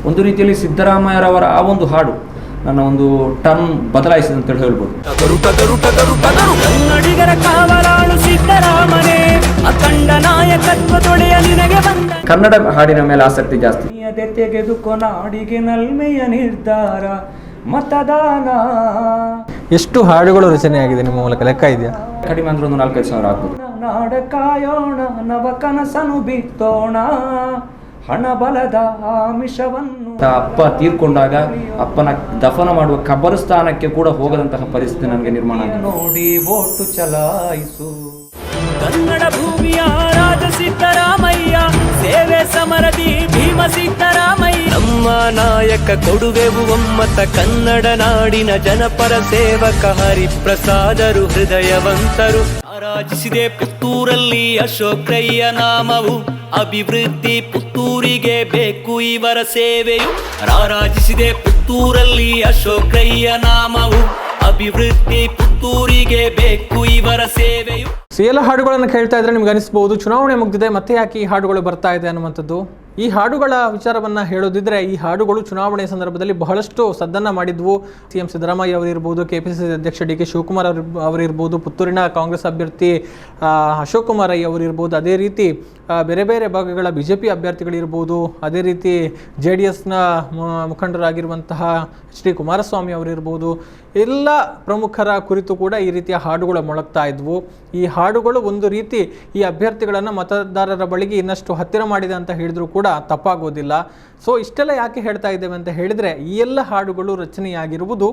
ಒಂದು ರೀತಿಯಲ್ಲಿ ಸಿದ್ದರಾಮಯ್ಯರವರ ಆ ಒಂದು ಹಾಡು ನನ್ನ ಒಂದು ಟರ್ನ್ ಬದಲಾಯಿಸಿದೆ ಅಂತೇಳಿ ಹೇಳ್ಬೋದು. ಕನ್ನಡಿಗರ ಕಾವಲಾಳು ಸಿದ್ದರಾಮನೇ, ಅಖಂಡ ನಾಯಕತ್ವದೊಡೆಯ ನಿನಗೆ ಬಂದ. ಕನ್ನಡ ಹಾಡಿನ ಮೇಲೆ ಆಸಕ್ತಿ ಜಾಸ್ತಿ. ತೆಗೆದುಕೊ ನಾಡಿಗೆ ನಲ್ಮೆಯ ನಿರ್ಧಾರ ಮತದಾನ. ಎಷ್ಟು ಹಾಡುಗಳು ರಚನೆಯಾಗಿದೆ ನಿಮ್ಮ ಮೂಲಕ ಲೆಕ್ಕ ಇದೆಯಾ? ಕಡಿಮೆ ಅಂದ್ರೆ ಒಂದು 4-5 ಸಾವಿರ ಆಗ್ಬೋದು. ನಾಡ ಕಾಯೋಣ, ನವ ಕನಸನು ಬಿತ್ತೋಣ, ಹಣ ಬಲದ ಆಮಿಷವನ್ನು. ಅಪ್ಪ ತೀರ್ಕೊಂಡಾಗ ಅಪ್ಪನ ದಫನ ಮಾಡುವ ಕಬರಸ್ಥಾನಕ್ಕೆ ಕೂಡ ಹೋಗದಂತಹ ಪರಿಸ್ಥಿತಿ ನನಗೆ ನಿರ್ಮಾಣ ಆಗಿದೆ. ನೋಡಿ ವೋಟು ಚಲಾಯಿಸು. ಕನ್ನಡ ಭೂಮಿಯ ರಾಜ ಸಿದ್ದರಾಮಯ್ಯ, ಸೇವೆ ಸಮರದಿ ಭೀಮ ಸಿದ್ದರಾಮಯ್ಯ. ನಮ್ಮ ನಾಯಕ ಕೊಡುವೆವು ಒಮ್ಮತ, ಕನ್ನಡ ನಾಡಿನ ಜನಪರ ಸೇವಕ ಹರಿಪ್ರಸಾದರು ಹೃದಯವಂತರು. ರಾಜಿಸಿದೆ ಪುತ್ತೂರಲ್ಲಿ ಅಶೋಕಯ್ಯ ನಾಮವು, ಅಭಿವೃದ್ಧಿ ಪುತ್ತೂರಿಗೆ ಬೇಕು ಇವರ ಸೇವೆಯು. ರಾರಾಜಿಸಿದೆ ಪುತ್ತೂರಲ್ಲಿ ಅಶೋಕಯ್ಯ ನಾಮವು, ಅಭಿವೃದ್ಧಿ ಪುತ್ತೂರಿಗೆ ಬೇಕು ಇವರ ಸೇವೆಯು. ಎಲ್ಲ ಹಾಡುಗಳನ್ನು ಕೇಳ್ತಾ ಇದ್ರೆ ನಿಮ್ಗೆ ಅನಿಸ್ಬಹುದು ಚುನಾವಣೆ ಮುಗಿದಿದೆ ಮತ್ತೆ ಯಾಕೆ ಈ ಹಾಡುಗಳು ಬರ್ತಾ ಇದೆ ಅನ್ನುವಂಥದ್ದು. ಈ ಹಾಡುಗಳ ವಿಚಾರವನ್ನು ಹೇಳೋದಿದ್ರೆ ಈ ಹಾಡುಗಳು ಚುನಾವಣೆ ಸಂದರ್ಭದಲ್ಲಿ ಬಹಳಷ್ಟು ಸದ್ದನ್ನು ಮಾಡಿದ್ವು. CM ಸಿದ್ದರಾಮಯ್ಯ ಅವರಿರ್ಬೋದು, KPCC ಅಧ್ಯಕ್ಷ DK ಶಿವಕುಮಾರ್ ಅವರಿರ್ಬೋದು, ಪುತ್ತೂರಿನ ಕಾಂಗ್ರೆಸ್ ಅಭ್ಯರ್ಥಿ ಅಶೋಕ್ ಕುಮಾರ್ ರೈ ಅವರಿರ್ಬೋದು, ಅದೇ ರೀತಿ ಬೇರೆ ಬೇರೆ ಭಾಗಗಳ BJP ಅಭ್ಯರ್ಥಿಗಳಿರ್ಬೋದು, ಅದೇ ರೀತಿ JDSನ ಮುಖಂಡರಾಗಿರುವಂತಹ HD ಕುಮಾರಸ್ವಾಮಿ ಅವರಿರ್ಬೋದು, ಎಲ್ಲ ಪ್ರಮುಖರ ಕುರಿತು ಕೂಡ ಈ ರೀತಿಯ ಹಾಡುಗಳು ಮೊಳಗ್ತಾ ಇದ್ವು. ಈ ಹಾಡುಗಳು ಒಂದು ರೀತಿ ಈ ಅಭ್ಯರ್ಥಿಗಳನ್ನು ಮತದಾರರ ಬಳಿಗೆ ಇನ್ನಷ್ಟು ಹತ್ತಿರ ಮಾಡಿದೆ ಅಂತ ಹೇಳಿದ್ರು ಕೂಡ ತಪ್ಪಾಗೋದಿಲ್ಲ. ಸೊ ಇಷ್ಟೆಲ್ಲ ಯಾಕೆ ಹೇಳ್ತಾ ಇದ್ದೇವೆ ಅಂತ ಹೇಳಿದರೆ, ಈ ಎಲ್ಲ ಹಾಡುಗಳು ರಚನೆಯಾಗಿರುವುದು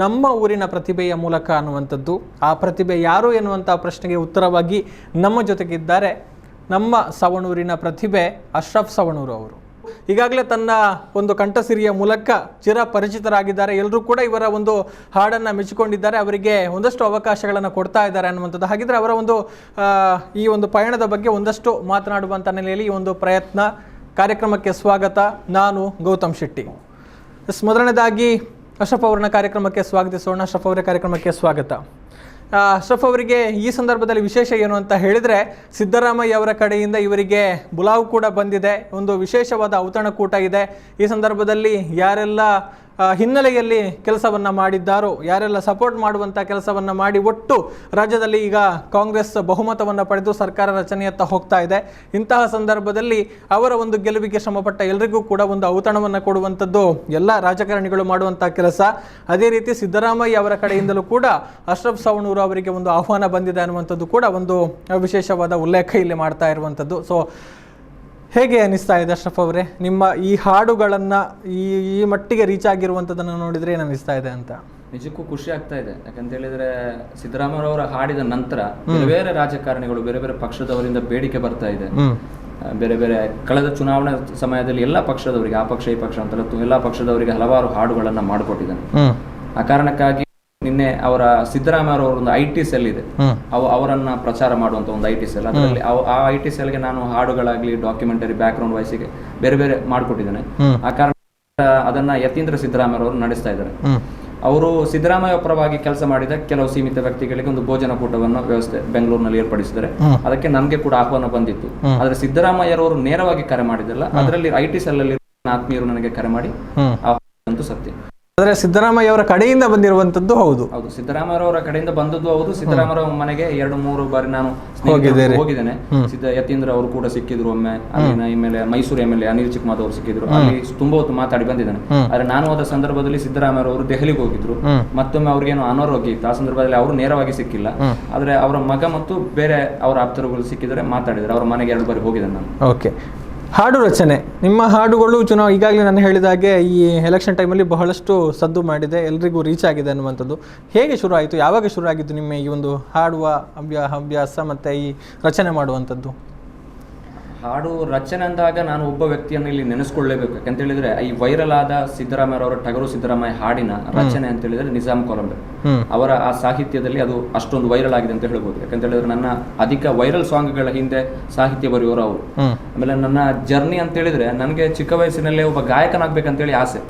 ನಮ್ಮ ಊರಿನ ಪ್ರತಿಭೆಯ ಮೂಲಕ ಅನ್ನುವಂಥದ್ದು. ಆ ಪ್ರತಿಭೆ ಯಾರು ಎನ್ನುವಂಥ ಪ್ರಶ್ನೆಗೆ ಉತ್ತರವಾಗಿ ನಮ್ಮ ಜೊತೆಗಿದ್ದಾರೆ ನಮ್ಮ ಸವಣೂರಿನ ಪ್ರತಿಭೆ ಅಶ್ರಫ್ ಸವಣೂರು ಅವರು. ಈಗಾಗಲೇ ತನ್ನ ಒಂದು ಕಂಠಸಿರಿಯ ಮೂಲಕ ಚಿರಪರಿಚಿತರಾಗಿದ್ದಾರೆ. ಎಲ್ಲರೂ ಕೂಡ ಇವರ ಒಂದು ಹಾಡನ್ನು ಮೆಚ್ಚಿಕೊಂಡಿದ್ದಾರೆ. ಅವರಿಗೆ ಒಂದಷ್ಟು ಅವಕಾಶಗಳನ್ನು ಕೊಡ್ತಾ ಇದ್ದಾರೆ ಅನ್ನುವಂಥದ್ದು. ಹಾಗಿದ್ರೆ ಅವರ ಒಂದು ಈ ಒಂದು ಪಯಣದ ಬಗ್ಗೆ ಒಂದಷ್ಟು ಮಾತನಾಡುವಂಥ ನೆಲೆಯಲ್ಲಿ ಈ ಒಂದು ಪ್ರಯತ್ನ. ಕಾರ್ಯಕ್ರಮಕ್ಕೆ ಸ್ವಾಗತ. ನಾನು ಗೌತಮ್ ಶೆಟ್ಟಿ. ಮೊದಲನೇದಾಗಿ ಅಶ್ರಫ್ ಅವರನ್ನ ಕಾರ್ಯಕ್ರಮಕ್ಕೆ ಸ್ವಾಗತಿಸೋಣ. ಅಶ್ರಫ್ ಅವರ ಕಾರ್ಯಕ್ರಮಕ್ಕೆ ಸ್ವಾಗತ. ಅಶ್ರಫ್ ಅವರಿಗೆ ಈ ಸಂದರ್ಭದಲ್ಲಿ ವಿಶೇಷ ಏನು ಅಂತ ಹೇಳಿದರೆ, ಸಿದ್ದರಾಮಯ್ಯ ಅವರ ಕಡೆಯಿಂದ ಇವರಿಗೆ ಬುಲಾವ್ ಕೂಡ ಬಂದಿದೆ. ಒಂದು ವಿಶೇಷವಾದ ಔತಣಕೂಟ ಇದೆ. ಈ ಸಂದರ್ಭದಲ್ಲಿ ಯಾರೆಲ್ಲ ಹಿನ್ನೆಲೆಯಲ್ಲಿ ಕೆಲಸವನ್ನು ಮಾಡಿದ್ದಾರೋ, ಯಾರೆಲ್ಲ ಸಪೋರ್ಟ್ ಮಾಡುವಂಥ ಕೆಲಸವನ್ನು ಮಾಡಿ ಒಟ್ಟು ರಾಜ್ಯದಲ್ಲಿ ಈಗ ಕಾಂಗ್ರೆಸ್ ಬಹುಮತವನ್ನು ಪಡೆದು ಸರ್ಕಾರ ರಚನೆಯತ್ತ ಹೋಗ್ತಾ ಇದೆ. ಇಂತಹ ಸಂದರ್ಭದಲ್ಲಿ ಅವರ ಒಂದು ಗೆಲುವಿಗೆ ಶ್ರಮಪಟ್ಟ ಎಲ್ಲರಿಗೂ ಕೂಡ ಒಂದು ಔತಣವನ್ನು ಕೊಡುವಂಥದ್ದು ಎಲ್ಲ ರಾಜಕಾರಣಿಗಳು ಮಾಡುವಂಥ ಕೆಲಸ. ಅದೇ ರೀತಿ ಸಿದ್ದರಾಮಯ್ಯ ಅವರ ಕಡೆಯಿಂದಲೂ ಕೂಡ ಅಶ್ರಫ್ ಸವಣೂರು ಅವರಿಗೆ ಒಂದು ಆಹ್ವಾನ ಬಂದಿದೆ ಅನ್ನುವಂಥದ್ದು ಕೂಡ ಒಂದು ವಿಶೇಷವಾದ ಉಲ್ಲೇಖ ಇಲ್ಲಿ ಮಾಡ್ತಾ ಇರುವಂಥದ್ದು. ಸೊ ಹೇಗೆ ಅನಿಸ್ತಾ ಇದೆ ಅಶ್ರಫ್ ಅವರೇ, ನಿಮ್ಮ ಈ ಹಾಡುಗಳನ್ನು ಈ ಮಟ್ಟಿಗೆ ರೀಚ್ ಆಗಿರುವಂಥದ್ದನ್ನು ನೋಡಿದರೆ ಏನು ಅನಿಸ್ತಾ ಇದೆ ಅಂತ? ನಿಜಕ್ಕೂ ಖುಷಿ ಆಗ್ತಾ ಇದೆ. ಯಾಕಂತ ಹೇಳಿದ್ರೆ ಸಿದ್ದರಾಮಯ್ಯರವರು ಹಾಡಿದ ನಂತರ ಬೇರೆ ರಾಜಕಾರಣಿಗಳು, ಬೇರೆ ಬೇರೆ ಪಕ್ಷದವರಿಂದ ಬೇಡಿಕೆ ಬರ್ತಾ ಇದೆ. ಬೇರೆ ಬೇರೆ ಕಳೆದ ಚುನಾವಣೆ ಸಮಯದಲ್ಲಿ ಎಲ್ಲ ಪಕ್ಷದವರಿಗೆ, ಆ ಪಕ್ಷ ಈ ಪಕ್ಷ ಅಂತಲ್ಲ, ಎಲ್ಲ ಪಕ್ಷದವರಿಗೆ ಹಲವಾರು ಹಾಡುಗಳನ್ನು ಮಾಡಿಕೊಟ್ಟಿದ್ದಾನೆ. ಆ ಕಾರಣಕ್ಕಾಗಿ ನಿನ್ನೆ ಅವರ ಸಿದ್ದರಾಮಯ್ಯ ಅವರ ಒಂದು IT ಸೆಲ್ ಇದೆ, ಅವರನ್ನ ಪ್ರಚಾರ ಮಾಡುವಂತ ಒಂದು IT ಸೆಲ್. ಅದರಲ್ಲಿ ಆ IT ಸೆಲ್ಗೆ ನಾನು ಹಾಡುಗಳಾಗ್ಲಿ, ಡಾಕ್ಯುಮೆಂಟರಿ, ಬ್ಯಾಕ್ಗ್ರೌಂಡ್ ವಾಯ್ಸಿಗೆ ಬೇರೆ ಬೇರೆ ಮಾಡಿಕೊಟ್ಟಿದ್ದೇನೆ. ಆ ಕಾರಣ ಅದನ್ನ ಯತೀಂದ್ರ ಸಿದ್ದರಾಮಯ್ಯ ಅವರು ನಡೆಸ್ತಾ ಇದ್ದಾರೆ. ಅವರು ಸಿದ್ದರಾಮಯ್ಯ ಪರವಾಗಿ ಕೆಲಸ ಮಾಡಿದ ಕೆಲವು ಸೀಮಿತ ವ್ಯಕ್ತಿಗಳಿಗೆ ಒಂದು ಭೋಜನ ಕೂಟವನ್ನು ವ್ಯವಸ್ಥೆ ಬೆಂಗಳೂರಿನಲ್ಲಿ ಏರ್ಪಡಿಸಿದ್ದಾರೆ. ಅದಕ್ಕೆ ನಮ್ಗೆ ಕೂಡ ಆಹ್ವಾನ ಬಂದಿತ್ತು. ಆದ್ರೆ ಸಿದ್ದರಾಮಯ್ಯರವರು ನೇರವಾಗಿ ಕರೆ ಮಾಡಿದ್ದಲ್ಲ, ಅದರಲ್ಲಿ IT ಸೆಲ್ ಅಲ್ಲಿ ಆತ್ಮೀಯರು ನನಗೆ ಕರೆ ಮಾಡಿ ಆಹ್ವಾನ ಸತ್ಯ. ಆದರೆ ಸಿದ್ದರಾಮಯ್ಯ ಅವರ ಕಡೆಯಿಂದ ಬಂದಿರುವಂತದ್ದು ಹೌದು. ಹೌದು, ಸಿದ್ದರಾಮಯ್ಯ ಅವರ ಕಡೆಯಿಂದ ಬಂದದ್ದು ಹೌದು. ಸಿದ್ದರಾಮಯ್ಯ ಮನೆಗೆ 2-3 ಬಾರಿ ನಾನು ಹೋಗಿದ್ದೇನೆ. ಯತೀಂದ್ರ ಅವರು ಕೂಡ ಸಿಕ್ಕಿದ್ರು ಒಮ್ಮೆ. ಅಲ್ಲಿನ ಮೇಲೆ ಮೈಸೂರು MLA ಅನಿಲ್ ಚಿಕ್ಕಮಾದ್ ಅವರು ಸಿಕ್ಕಿದ್ರು. ಅಲ್ಲಿ ತುಂಬಾ ಹೊತ್ತು ಮಾತಾಡಿ ಬಂದಿದ್ದೇನೆ. ಆದ್ರೆ ನಾನು ಹೋದ ಸಂದರ್ಭದಲ್ಲಿ ಸಿದ್ದರಾಮಯ್ಯ ಅವರು ದೆಹಲಿಗೆ ಹೋಗಿದ್ರು. ಮತ್ತೊಮ್ಮೆ ಅವ್ರಿಗೇನು ಅನಾರೋಗ್ಯ ಇತ್ತು. ಆ ಸಂದರ್ಭದಲ್ಲಿ ಅವರು ನೇರವಾಗಿ ಸಿಕ್ಕಿಲ್ಲ. ಆದ್ರೆ ಅವರ ಮಗ ಮತ್ತು ಬೇರೆ ಅವರ ಆಪ್ತರುಗಳು ಸಿಕ್ಕಿದ್ರೆ ಮಾತಾಡಿದ್ರೆ. ಅವ್ರ ಮನೆಗೆ 2 ಬಾರಿ ಹೋಗಿದ್ದೇನೆ ನಾನು. ಓಕೆ, ಹಾಡು ರಚನೆ, ನಿಮ್ಮ ಹಾಡುಗಳು ಈಗಾಗಲೇ ನಾನು ಹೇಳಿದ ಹಾಗೆ ಈ ಎಲೆಕ್ಷನ್ ಟೈಮಲ್ಲಿ ಬಹಳಷ್ಟು ಸದ್ದು ಮಾಡಿದೆ, ಎಲ್ರಿಗೂ ರೀಚ್ ಆಗಿದೆ ಅನ್ನುವಂಥದ್ದು. ಹೇಗೆ ಶುರು ಆಯಿತು, ಯಾವಾಗ ಶುರು ಆಗಿದ್ದು ನಿಮ್ಮ ಈ ಒಂದು ಹಾಡುವ ಅಭ್ಯಾಸ ಮತ್ತು ಈ ರಚನೆ ಮಾಡುವಂಥದ್ದು? ಹಾಡು ರಚನೆ ಅಂದಾಗ ನಾನು ಒಬ್ಬ ವ್ಯಕ್ತಿಯನ್ನು ಇಲ್ಲಿ ನೆನೆಸ್ಕೊಳ್ಳೇಬೇಕು. ಯಾಕಂತ ಹೇಳಿದ್ರೆ ಈ ವೈರಲ್ ಆದ ಸಿದ್ದರಾಮಯ್ಯ ಅವರ ಟಗರು ಸಿದ್ದರಾಮಯ್ಯ ಹಾಡಿನ ರಚನೆ ಅಂತ ಹೇಳಿದ್ರೆ ನಿಜಾಮ್ ಕೊಲಂಬೆ ಅವರ ಆ ಸಾಹಿತ್ಯದಲ್ಲಿ ಅದು ಅಷ್ಟೊಂದು ವೈರಲ್ ಆಗಿದೆ ಅಂತ ಹೇಳ್ಬೋದು. ಯಾಕಂತ ಹೇಳಿದ್ರೆ ನನ್ನ ಅಧಿಕ ವೈರಲ್ ಸಾಂಗ್ಗಳ ಹಿಂದೆ ಸಾಹಿತ್ಯ ಬರೆಯೋರು ಅವರು. ಆಮೇಲೆ ನನ್ನ ಜರ್ನಿ ಅಂತ ಹೇಳಿದ್ರೆ ನನಗೆ ಚಿಕ್ಕ ವಯಸ್ಸಿನಲ್ಲೇ ಒಬ್ಬ ಗಾಯಕನಾಗ್ಬೇಕಂತೇಳಿ ಆಸೆ.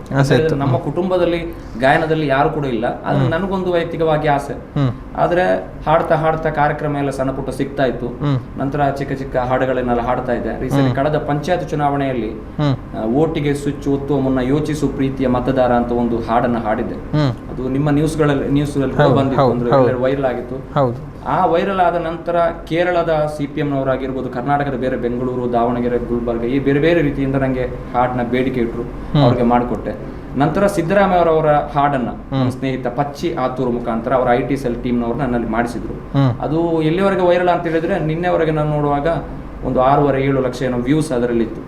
ನಮ್ಮ ಕುಟುಂಬದಲ್ಲಿ ಗಾಯನದಲ್ಲಿ ಯಾರು ಕೂಡ ಇಲ್ಲ, ಆದ್ರೆ ನನಗೊಂದು ವೈಯಕ್ತಿಕವಾಗಿ ಆಸೆ. ಆದ್ರೆ ಹಾಡ್ತಾ ಹಾಡ್ತಾ ಕಾರ್ಯಕ್ರಮ ಎಲ್ಲ ಸಣ್ಣ ಪುಟ್ಟ ಸಿಗ್ತಾ ಇತ್ತು. ನಂತರ ಚಿಕ್ಕ ಚಿಕ್ಕ ಹಾಡುಗಳನ್ನೆಲ್ಲ ಹಾಡ್ತಾ ಇದ್ದೆ. ರೀಸೆಂಟ್ ಕಳೆದ ಪಂಚಾಯತ್ ಚುನಾವಣೆಯಲ್ಲಿ ಓಟಿಗೆ ಸ್ವಿಚ್ ಒತ್ತುವ ಮುನ್ನ ಯೋಚಿಸು ಪ್ರೀತಿಯ ಮತದಾರ ಅಂತ ಒಂದು ಹಾಡನ್ನ ಹಾಡಿದ್ದೆ. ಅದು ನಿಮ್ಮ ನ್ಯೂಸ್ ಬಂದಿತ್ತು, ವೈರಲ್ ಆಗಿತ್ತು. ಆ ವೈರಲ್ ಆದ ನಂತರ ಕೇರಳದ CPM-ನವರಾಗಿರ್ಬೋದು, ಕರ್ನಾಟಕದ ಬೇರೆ ಬೆಂಗಳೂರು, ದಾವಣಗೆರೆ, ಗುಲ್ಬರ್ಗ ಈ ಬೇರೆ ಬೇರೆ ರೀತಿಯಿಂದ ನಂಗೆ ಹಾಡನ್ನ ಬೇಡಿಕೆ ಇಟ್ರು, ಅವ್ರಿಗೆ ಮಾಡಿಕೊಟ್ಟೆ. ನಂತರ ಸಿದ್ದರಾಮಯ್ಯ ಅವರ ಹಾಡನ್ನ ನನ್ನ ಸ್ನೇಹಿತ ಪಚ್ಚಿ ಆತೂರು ಮುಖಾಂತರ ಅವರ IT ಸೆಲ್ ಟೀಮ್ನವರು ನನ್ನಲ್ಲಿ ಮಾಡಿಸಿದ್ರು. ಅದು ಎಲ್ಲಿವರೆಗೆ ವೈರಲ್ ಅಂತ ಹೇಳಿದ್ರೆ, ನಿನ್ನೆವರೆಗೆ ನಾನು ನೋಡುವಾಗ ಒಂದು 6.5-7 ಲಕ್ಷ ಏನೋ ವ್ಯೂಸ್ ಅದರಲ್ಲಿ ಇತ್ತು.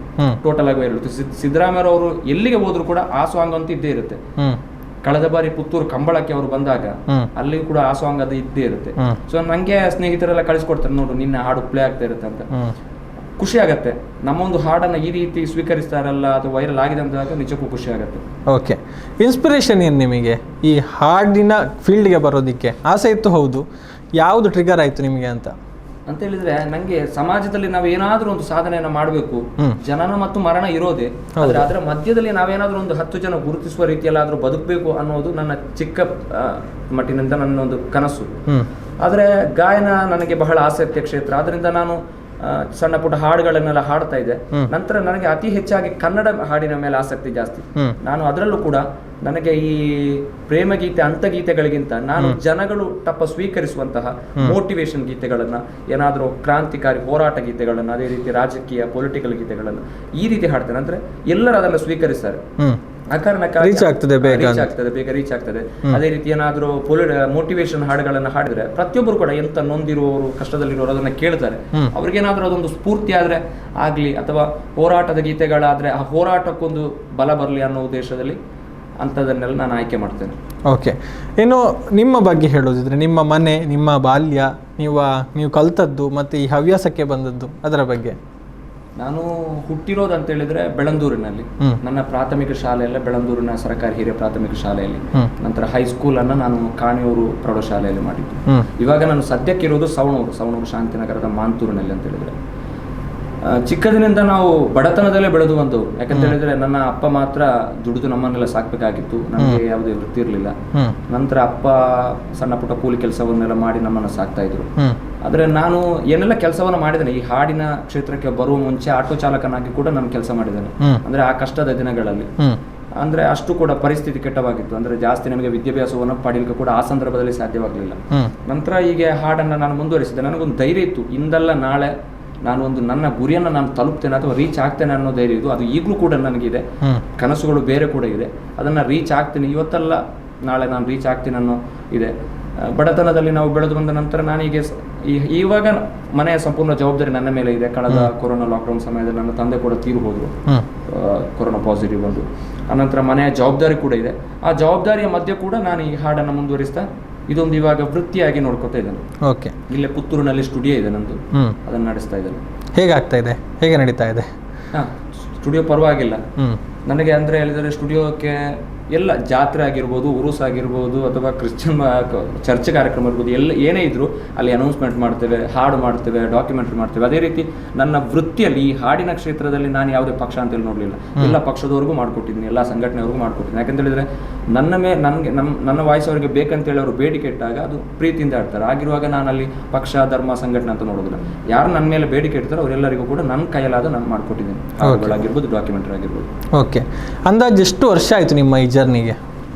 ಟೋಟಲ್ ಆಗಿ ವೈರಲ್ ಇತ್ತು. ಸಿದ್ದರಾಮಯ್ಯ ಅವರು ಎಲ್ಲಿಗೆ ಹೋದ್ರು ಕೂಡ ಆ ಸಾಂಗ್ ಅಂತ ಇದ್ದೇ ಇರುತ್ತೆ. ಕಳೆದ ಬಾರಿ ಪುತ್ತೂರು ಕಂಬಳಕ್ಕೆ ಅವರು ಬಂದಾಗ ಅಲ್ಲಿಯೂ ಕೂಡ ಆ ಸಾಂಗ್ ಅದು ಇದ್ದೇ ಇರುತ್ತೆ. ಸೊ ನಂಗೆ ಸ್ನೇಹಿತರೆಲ್ಲ ಕಳಿಸ್ಕೊಡ್ತಾರೆ, ನೋಡು ನಿನ್ನ ಹಾಡು ಪ್ಲೇ ಆಗ್ತಾ ಇರುತ್ತೆ ಅಂತ. ಖುಷಿ ಆಗತ್ತೆ, ನಮ್ಮೊಂದು ಹಾಡನ್ನ ಈ ರೀತಿ ಸ್ವೀಕರಿಸ್ತಾರಲ್ಲ, ಅದು ವೈರಲ್ ಆಗಿದೆ ಅಂದಾಗ ನಿಜಕ್ಕೂ ಖುಷಿ ಆಗತ್ತೆ. ಓಕೆ, ಇನ್ಸ್ಪಿರೇಷನ್ ಏನು ನಿಮಗೆ ಈ ಹಾಡಿನ ಫೀಲ್ಡ್ಗೆ ಬರೋದಿಕ್ಕೆ? ಆಸೆ ಇತ್ತು, ಹೌದು. ಯಾವುದು ಟ್ರಿಗರ್ ಆಯ್ತು ನಿಮಗೆ ಅಂತ ಹೇಳಿದ್ರೆ, ನಂಗೆ ಸಮಾಜದಲ್ಲಿ ನಾವು ಏನಾದ್ರೂ ಒಂದು ಸಾಧನೆಯನ್ನ ಮಾಡಬೇಕು. ಜನನ ಮತ್ತು ಮರಣ ಇರೋದೇ, ಆದ್ರೆ ಅದರ ಮಧ್ಯದಲ್ಲಿ ನಾವೇನಾದ್ರೂ ಒಂದು 10 ಜನ ಗುರುತಿಸುವ ರೀತಿಯಲ್ಲಾದ್ರೂ ಬದುಕಬೇಕು ಅನ್ನೋದು ನನ್ನ ಚಿಕ್ಕ ಮಟ್ಟಿನಿಂದ ನನ್ನ ಒಂದು ಕನಸು. ಆದ್ರೆ ಗಾಯನ ನನಗೆ ಬಹಳ ಆಸಕ್ತಿಯ ಕ್ಷೇತ್ರ. ಆದ್ರಿಂದ ನಾನು ಸಣ್ಣ ಪುಟ್ಟ ಹಾಡುಗಳನ್ನೆಲ್ಲ ಹಾಡ್ತಾ ಇದ್ದೆ. ನಂತರ ನನಗೆ ಅತಿ ಹೆಚ್ಚಾಗಿ ಕನ್ನಡ ಹಾಡಿನ ಮೇಲೆ ಆಸಕ್ತಿ ಜಾಸ್ತಿ. ನಾನು ಅದರಲ್ಲೂ ಕೂಡ ನನಗೆ ಈ ಪ್ರೇಮಗೀತೆ ಅಂತಗೀತೆಗಳಿಗಿಂತ ನಾನು ಜನಗಳು ಸ್ವೀಕರಿಸುವಂತಹ ಮೋಟಿವೇಶನ್ ಗೀತೆಗಳನ್ನ, ಏನಾದ್ರೂ ಕ್ರಾಂತಿಕಾರಿ ಹೋರಾಟ ಗೀತೆಗಳನ್ನ, ಅದೇ ರೀತಿ ರಾಜಕೀಯ ಪೊಲಿಟಿಕಲ್ ಗೀತೆಗಳನ್ನ ಈ ರೀತಿ ಹಾಡ್ತೇನೆ. ಅಂದ್ರೆ ಎಲ್ಲರೂ ಅದನ್ನ ಸ್ವೀಕರಿಸ್ತಾರೆ. ಆ ಕಾರಣಕ್ಕಾಗಿ ರೀಚ್ ಆಗ್ತದೆ, ಬೇಗ ರೀಚ್ ಆಗ್ತದೆ. ಅದೇ ರೀತಿ ಏನಾದ್ರೂ ಮೋಟಿವೇಶನ್ ಹಾಡುಗಳನ್ನ ಹಾಡಿದ್ರೆ ಪ್ರತಿಯೊಬ್ಬರು ಕೂಡ ಎಂತ ನೊಂದಿರುವವರು, ಕಷ್ಟದಲ್ಲಿರುವವರು ಅದನ್ನ ಕೇಳ್ತಾರೆ. ಅವ್ರಿಗೇನಾದ್ರೂ ಅದೊಂದು ಸ್ಫೂರ್ತಿ ಆದ್ರೆ ಆಗ್ಲಿ, ಅಥವಾ ಹೋರಾಟದ ಗೀತೆಗಳಾದ್ರೆ ಆ ಹೋರಾಟಕ್ಕೊಂದು ಬಲ ಬರಲಿ ಅನ್ನೋ ಉದ್ದೇಶದಲ್ಲಿ ಅಂಥದನ್ನೆಲ್ಲ ನಾನು ಆಯ್ಕೆ ಮಾಡ್ತೇನೆ. ಓಕೆ, ಇನ್ನು ನಿಮ್ಮ ಬಗ್ಗೆ ಹೇಳೋದಿದ್ರೆ, ನಿಮ್ಮ ಮನೆ, ನಿಮ್ಮ ಬಾಲ್ಯ, ನೀವು ಕಲ್ತದ್ದು ಮತ್ತು ಈ ಹವ್ಯಾಸಕ್ಕೆ ಬಂದದ್ದು, ಅದರ ಬಗ್ಗೆ. ನಾನು ಹುಟ್ಟಿರೋದು ಅಂತ ಹೇಳಿದ್ರೆ ಬೆಳಂದೂರಿನಲ್ಲಿ. ನನ್ನ ಪ್ರಾಥಮಿಕ ಶಾಲೆಯಲ್ಲ ಬೆಳಂದೂರಿನ ಸರ್ಕಾರಿ ಹಿರಿಯ ಪ್ರಾಥಮಿಕ ಶಾಲೆಯಲ್ಲಿ. ನಂತರ ಹೈಸ್ಕೂಲ್ ಅನ್ನ ನಾನು ಕಾಣಿಯೂರು ಪ್ರೌಢಶಾಲೆಯಲ್ಲಿ ಮಾಡಿದ್ದು. ಇವಾಗ ನಾನು ಸದ್ಯಕ್ಕಿರೋದು ಸವಣೂರು ಶಾಂತಿನಗರದ ಮಾಂತೂರಿನಲ್ಲಿ ಅಂತ ಹೇಳಿದ್ರೆ. ಚಿಕ್ಕದಿನಿಂದ ನಾವು ಬಡತನದಲ್ಲೇ ಬೆಳೆದು ಬಂದವು. ಯಾಕಂತ ಹೇಳಿದ್ರೆ ನನ್ನ ಅಪ್ಪ ಮಾತ್ರ ದುಡಿದು ನಮ್ಮನ್ನೆಲ್ಲ ಸಾಕ್ಬೇಕಾಗಿತ್ತು, ನಮಗೆ ಯಾವುದೇ ವೃತ್ತಿ ಇರಲಿಲ್ಲ. ನಂತರ ಅಪ್ಪ ಸಣ್ಣ ಪುಟ್ಟ ಕೂಲಿ ಕೆಲಸವನ್ನೆಲ್ಲ ಮಾಡಿ ನಮ್ಮನ್ನು ಸಾಕ್ತಾ ಇದ್ರು. ಆದ್ರೆ ನಾನು ಏನೆಲ್ಲ ಕೆಲಸವನ್ನ ಮಾಡಿದ್ದೇನೆ, ಈ ಹಾಡಿನ ಕ್ಷೇತ್ರಕ್ಕೆ ಬರುವ ಮುಂಚೆ ಆಟೋ ಚಾಲಕನಾಗಿ ಕೂಡ ನಾನು ಕೆಲಸ ಮಾಡಿದ್ದೇನೆ. ಅಂದ್ರೆ ಆ ಕಷ್ಟದ ದಿನಗಳಲ್ಲಿ ಅಂದ್ರೆ ಅಷ್ಟು ಕೂಡ ಪರಿಸ್ಥಿತಿ ಕೆಟ್ಟವಾಗಿತ್ತು. ಅಂದ್ರೆ ಜಾಸ್ತಿ ನಮಗೆ ವಿದ್ಯಾಭ್ಯಾಸವನ್ನು ಪಡೆಯಲಿಕ್ಕೆ ಕೂಡ ಆ ಸಂದರ್ಭದಲ್ಲಿ ಸಾಧ್ಯವಾಗಲಿಲ್ಲ. ನಂತರ ಹೀಗೆ ಹಾಡನ್ನ ನಾನು ಮುಂದುವರಿಸಿದೆ. ನನಗೊಂದು ಧೈರ್ಯ ಇತ್ತು, ಇಂದಲ್ಲ ನಾಳೆ ನಾನು ನನ್ನ ಗುರಿಯನ್ನು ನಾನು ತಲುಪ್ತೇನೆ ಅಥವಾ ರೀಚ್ ಆಗ್ತೇನೆ ಅನ್ನೋ ಧೈರ್ಯ ಇದು. ಅದು ಈಗಲೂ ಕೂಡ ನನಗಿದೆ. ಕನಸುಗಳು ಬೇರೆ ಕೂಡ ಇದೆ, ಅದನ್ನ ರೀಚ್ ಆಗ್ತೀನಿ, ಇವತ್ತಲ್ಲ ನಾಳೆ ನಾನು ರೀಚ್ ಆಗ್ತೀನಿ ಅನ್ನೋ ಇದೆ. ಬಡತನದಲ್ಲಿ ನಾವು ಬೆಳೆದು ಬಂದ ನಂತರ ನಾನೀಗ ಇವಾಗ ಮನೆಯ ಸಂಪೂರ್ಣ ಜವಾಬ್ದಾರಿ ನನ್ನ ಮೇಲೆ ಇದೆ. ಕಳೆದ ಕೊರೋನಾ ಲಾಕ್ಡೌನ್ ಸಮಯದಲ್ಲಿ ನನ್ನ ತಂದೆ ಕೂಡ ತೀರು ಹೋದ್ರು, ಕೊರೋನಾ ಪಾಸಿಟಿವ್ ಬಂದು. ಅನಂತರ ಮನೆಯ ಜವಾಬ್ದಾರಿ ಕೂಡ ಇದೆ. ಆ ಜವಾಬ್ದಾರಿಯ ಮಧ್ಯೆ ಕೂಡ ನಾನು ಈ ಹಾಡನ್ನು ಮುಂದುವರಿಸ್ತಾ ಇದೊಂದು ಇವಾಗ ವೃತ್ತಿಯಾಗಿ ನೋಡ್ಕೊತಾ ಇದ್ದೇನೆ. ಓಕೆ, ಇಲ್ಲೇ ಪುತ್ತೂರಿನಲ್ಲಿ ಸ್ಟುಡಿಯೋ ಇದೆ ನಂದು, ಅದನ್ನ ನಡೆಸ್ತಾ ಇದ್ದೇನೆ. ಹೇಗಾಗ್ತಾ ಇದೆ, ಹೇಗೆ ನಡೀತಾ ಇದೆ? ಸ್ಟುಡಿಯೋ ಪರವಾಗಿಲ್ಲ ನನಗೆ. ಅಂದ್ರೆ ಹೇಳಿದರೆ ಸ್ಟುಡಿಯೋಕ್ಕೆ ಎಲ್ಲ ಜಾತ್ರೆ ಆಗಿರ್ಬೋದು, ಉರುಸ್ ಆಗಿರ್ಬೋದು, ಅಥವಾ ಕ್ರಿಶ್ಚಿಯನ್ ಚರ್ಚ್ ಕಾರ್ಯಕ್ರಮ ಇರ್ಬೋದು, ಏನೇ ಇದ್ರು ಅಲ್ಲಿ ಅನೌನ್ಸ್ಮೆಂಟ್ ಮಾಡ್ತೇವೆ, ಹಾಡು ಮಾಡ್ತೇವೆ, ಡಾಕ್ಯುಮೆಂಟ್ರಿ ಮಾಡ್ತೇವೆ. ಅದೇ ರೀತಿ ನನ್ನ ವೃತ್ತಿಯಲ್ಲಿ ಈ ಹಾಡಿನ ಕ್ಷೇತ್ರದಲ್ಲಿ ನಾನು ಯಾವುದೇ ಪಕ್ಷ ಅಂತೇಳಿ ನೋಡಲಿಲ್ಲ. ಎಲ್ಲ ಪಕ್ಷದವರೆಗೂ ಮಾಡ್ಕೊಟ್ಟಿದ್ದೀನಿ, ಎಲ್ಲ ಸಂಘಟನೆವರೆಗೂ ಮಾಡ್ಕೊಟ್ಟಿದ್ದೀನಿ. ಯಾಕಂತ ಹೇಳಿದ್ರೆ ನನ್ನ ವಾಯ್ಸ್ ಅವರಿಗೆ ಬೇಕಂತೇಳಿ ಅವರು ಬೇಡಿಕೆ ಇಟ್ಟಾಗ ಅದು ಪ್ರೀತಿಯಿಂದ ಇಡ್ತಾರೆ. ಆಗಿರುವಾಗ ನಾನು ಅಲ್ಲಿ ಪಕ್ಷ, ಧರ್ಮ, ಸಂಘಟನೆ ಅಂತ ನೋಡೋದಿಲ್ಲ. ಯಾರು ನನ್ನ ಮೇಲೆ ಬೇಡಿಕೆ ಇಡ್ತಾರೋ ಅವರೆಲ್ಲರಿಗೂ ಕೂಡ ನನ್ನ ಕೈಯಲ್ಲಾದ ನಾನು ಮಾಡ್ಕೊಟ್ಟಿದ್ದೀನಿ, ಹಾಡುಗಳಾಗಿರ್ಬೋದು, ಡಾಕ್ಯುಮೆಂಟ್ರಿ ಆಗಿರ್ಬೋದು. ಓಕೆ, ಅಂದಾಜು ಎಷ್ಟು ವರ್ಷ ಆಯಿತು ನಿಮ್ಮ ಈ ಜರ್ನಿಗೆ?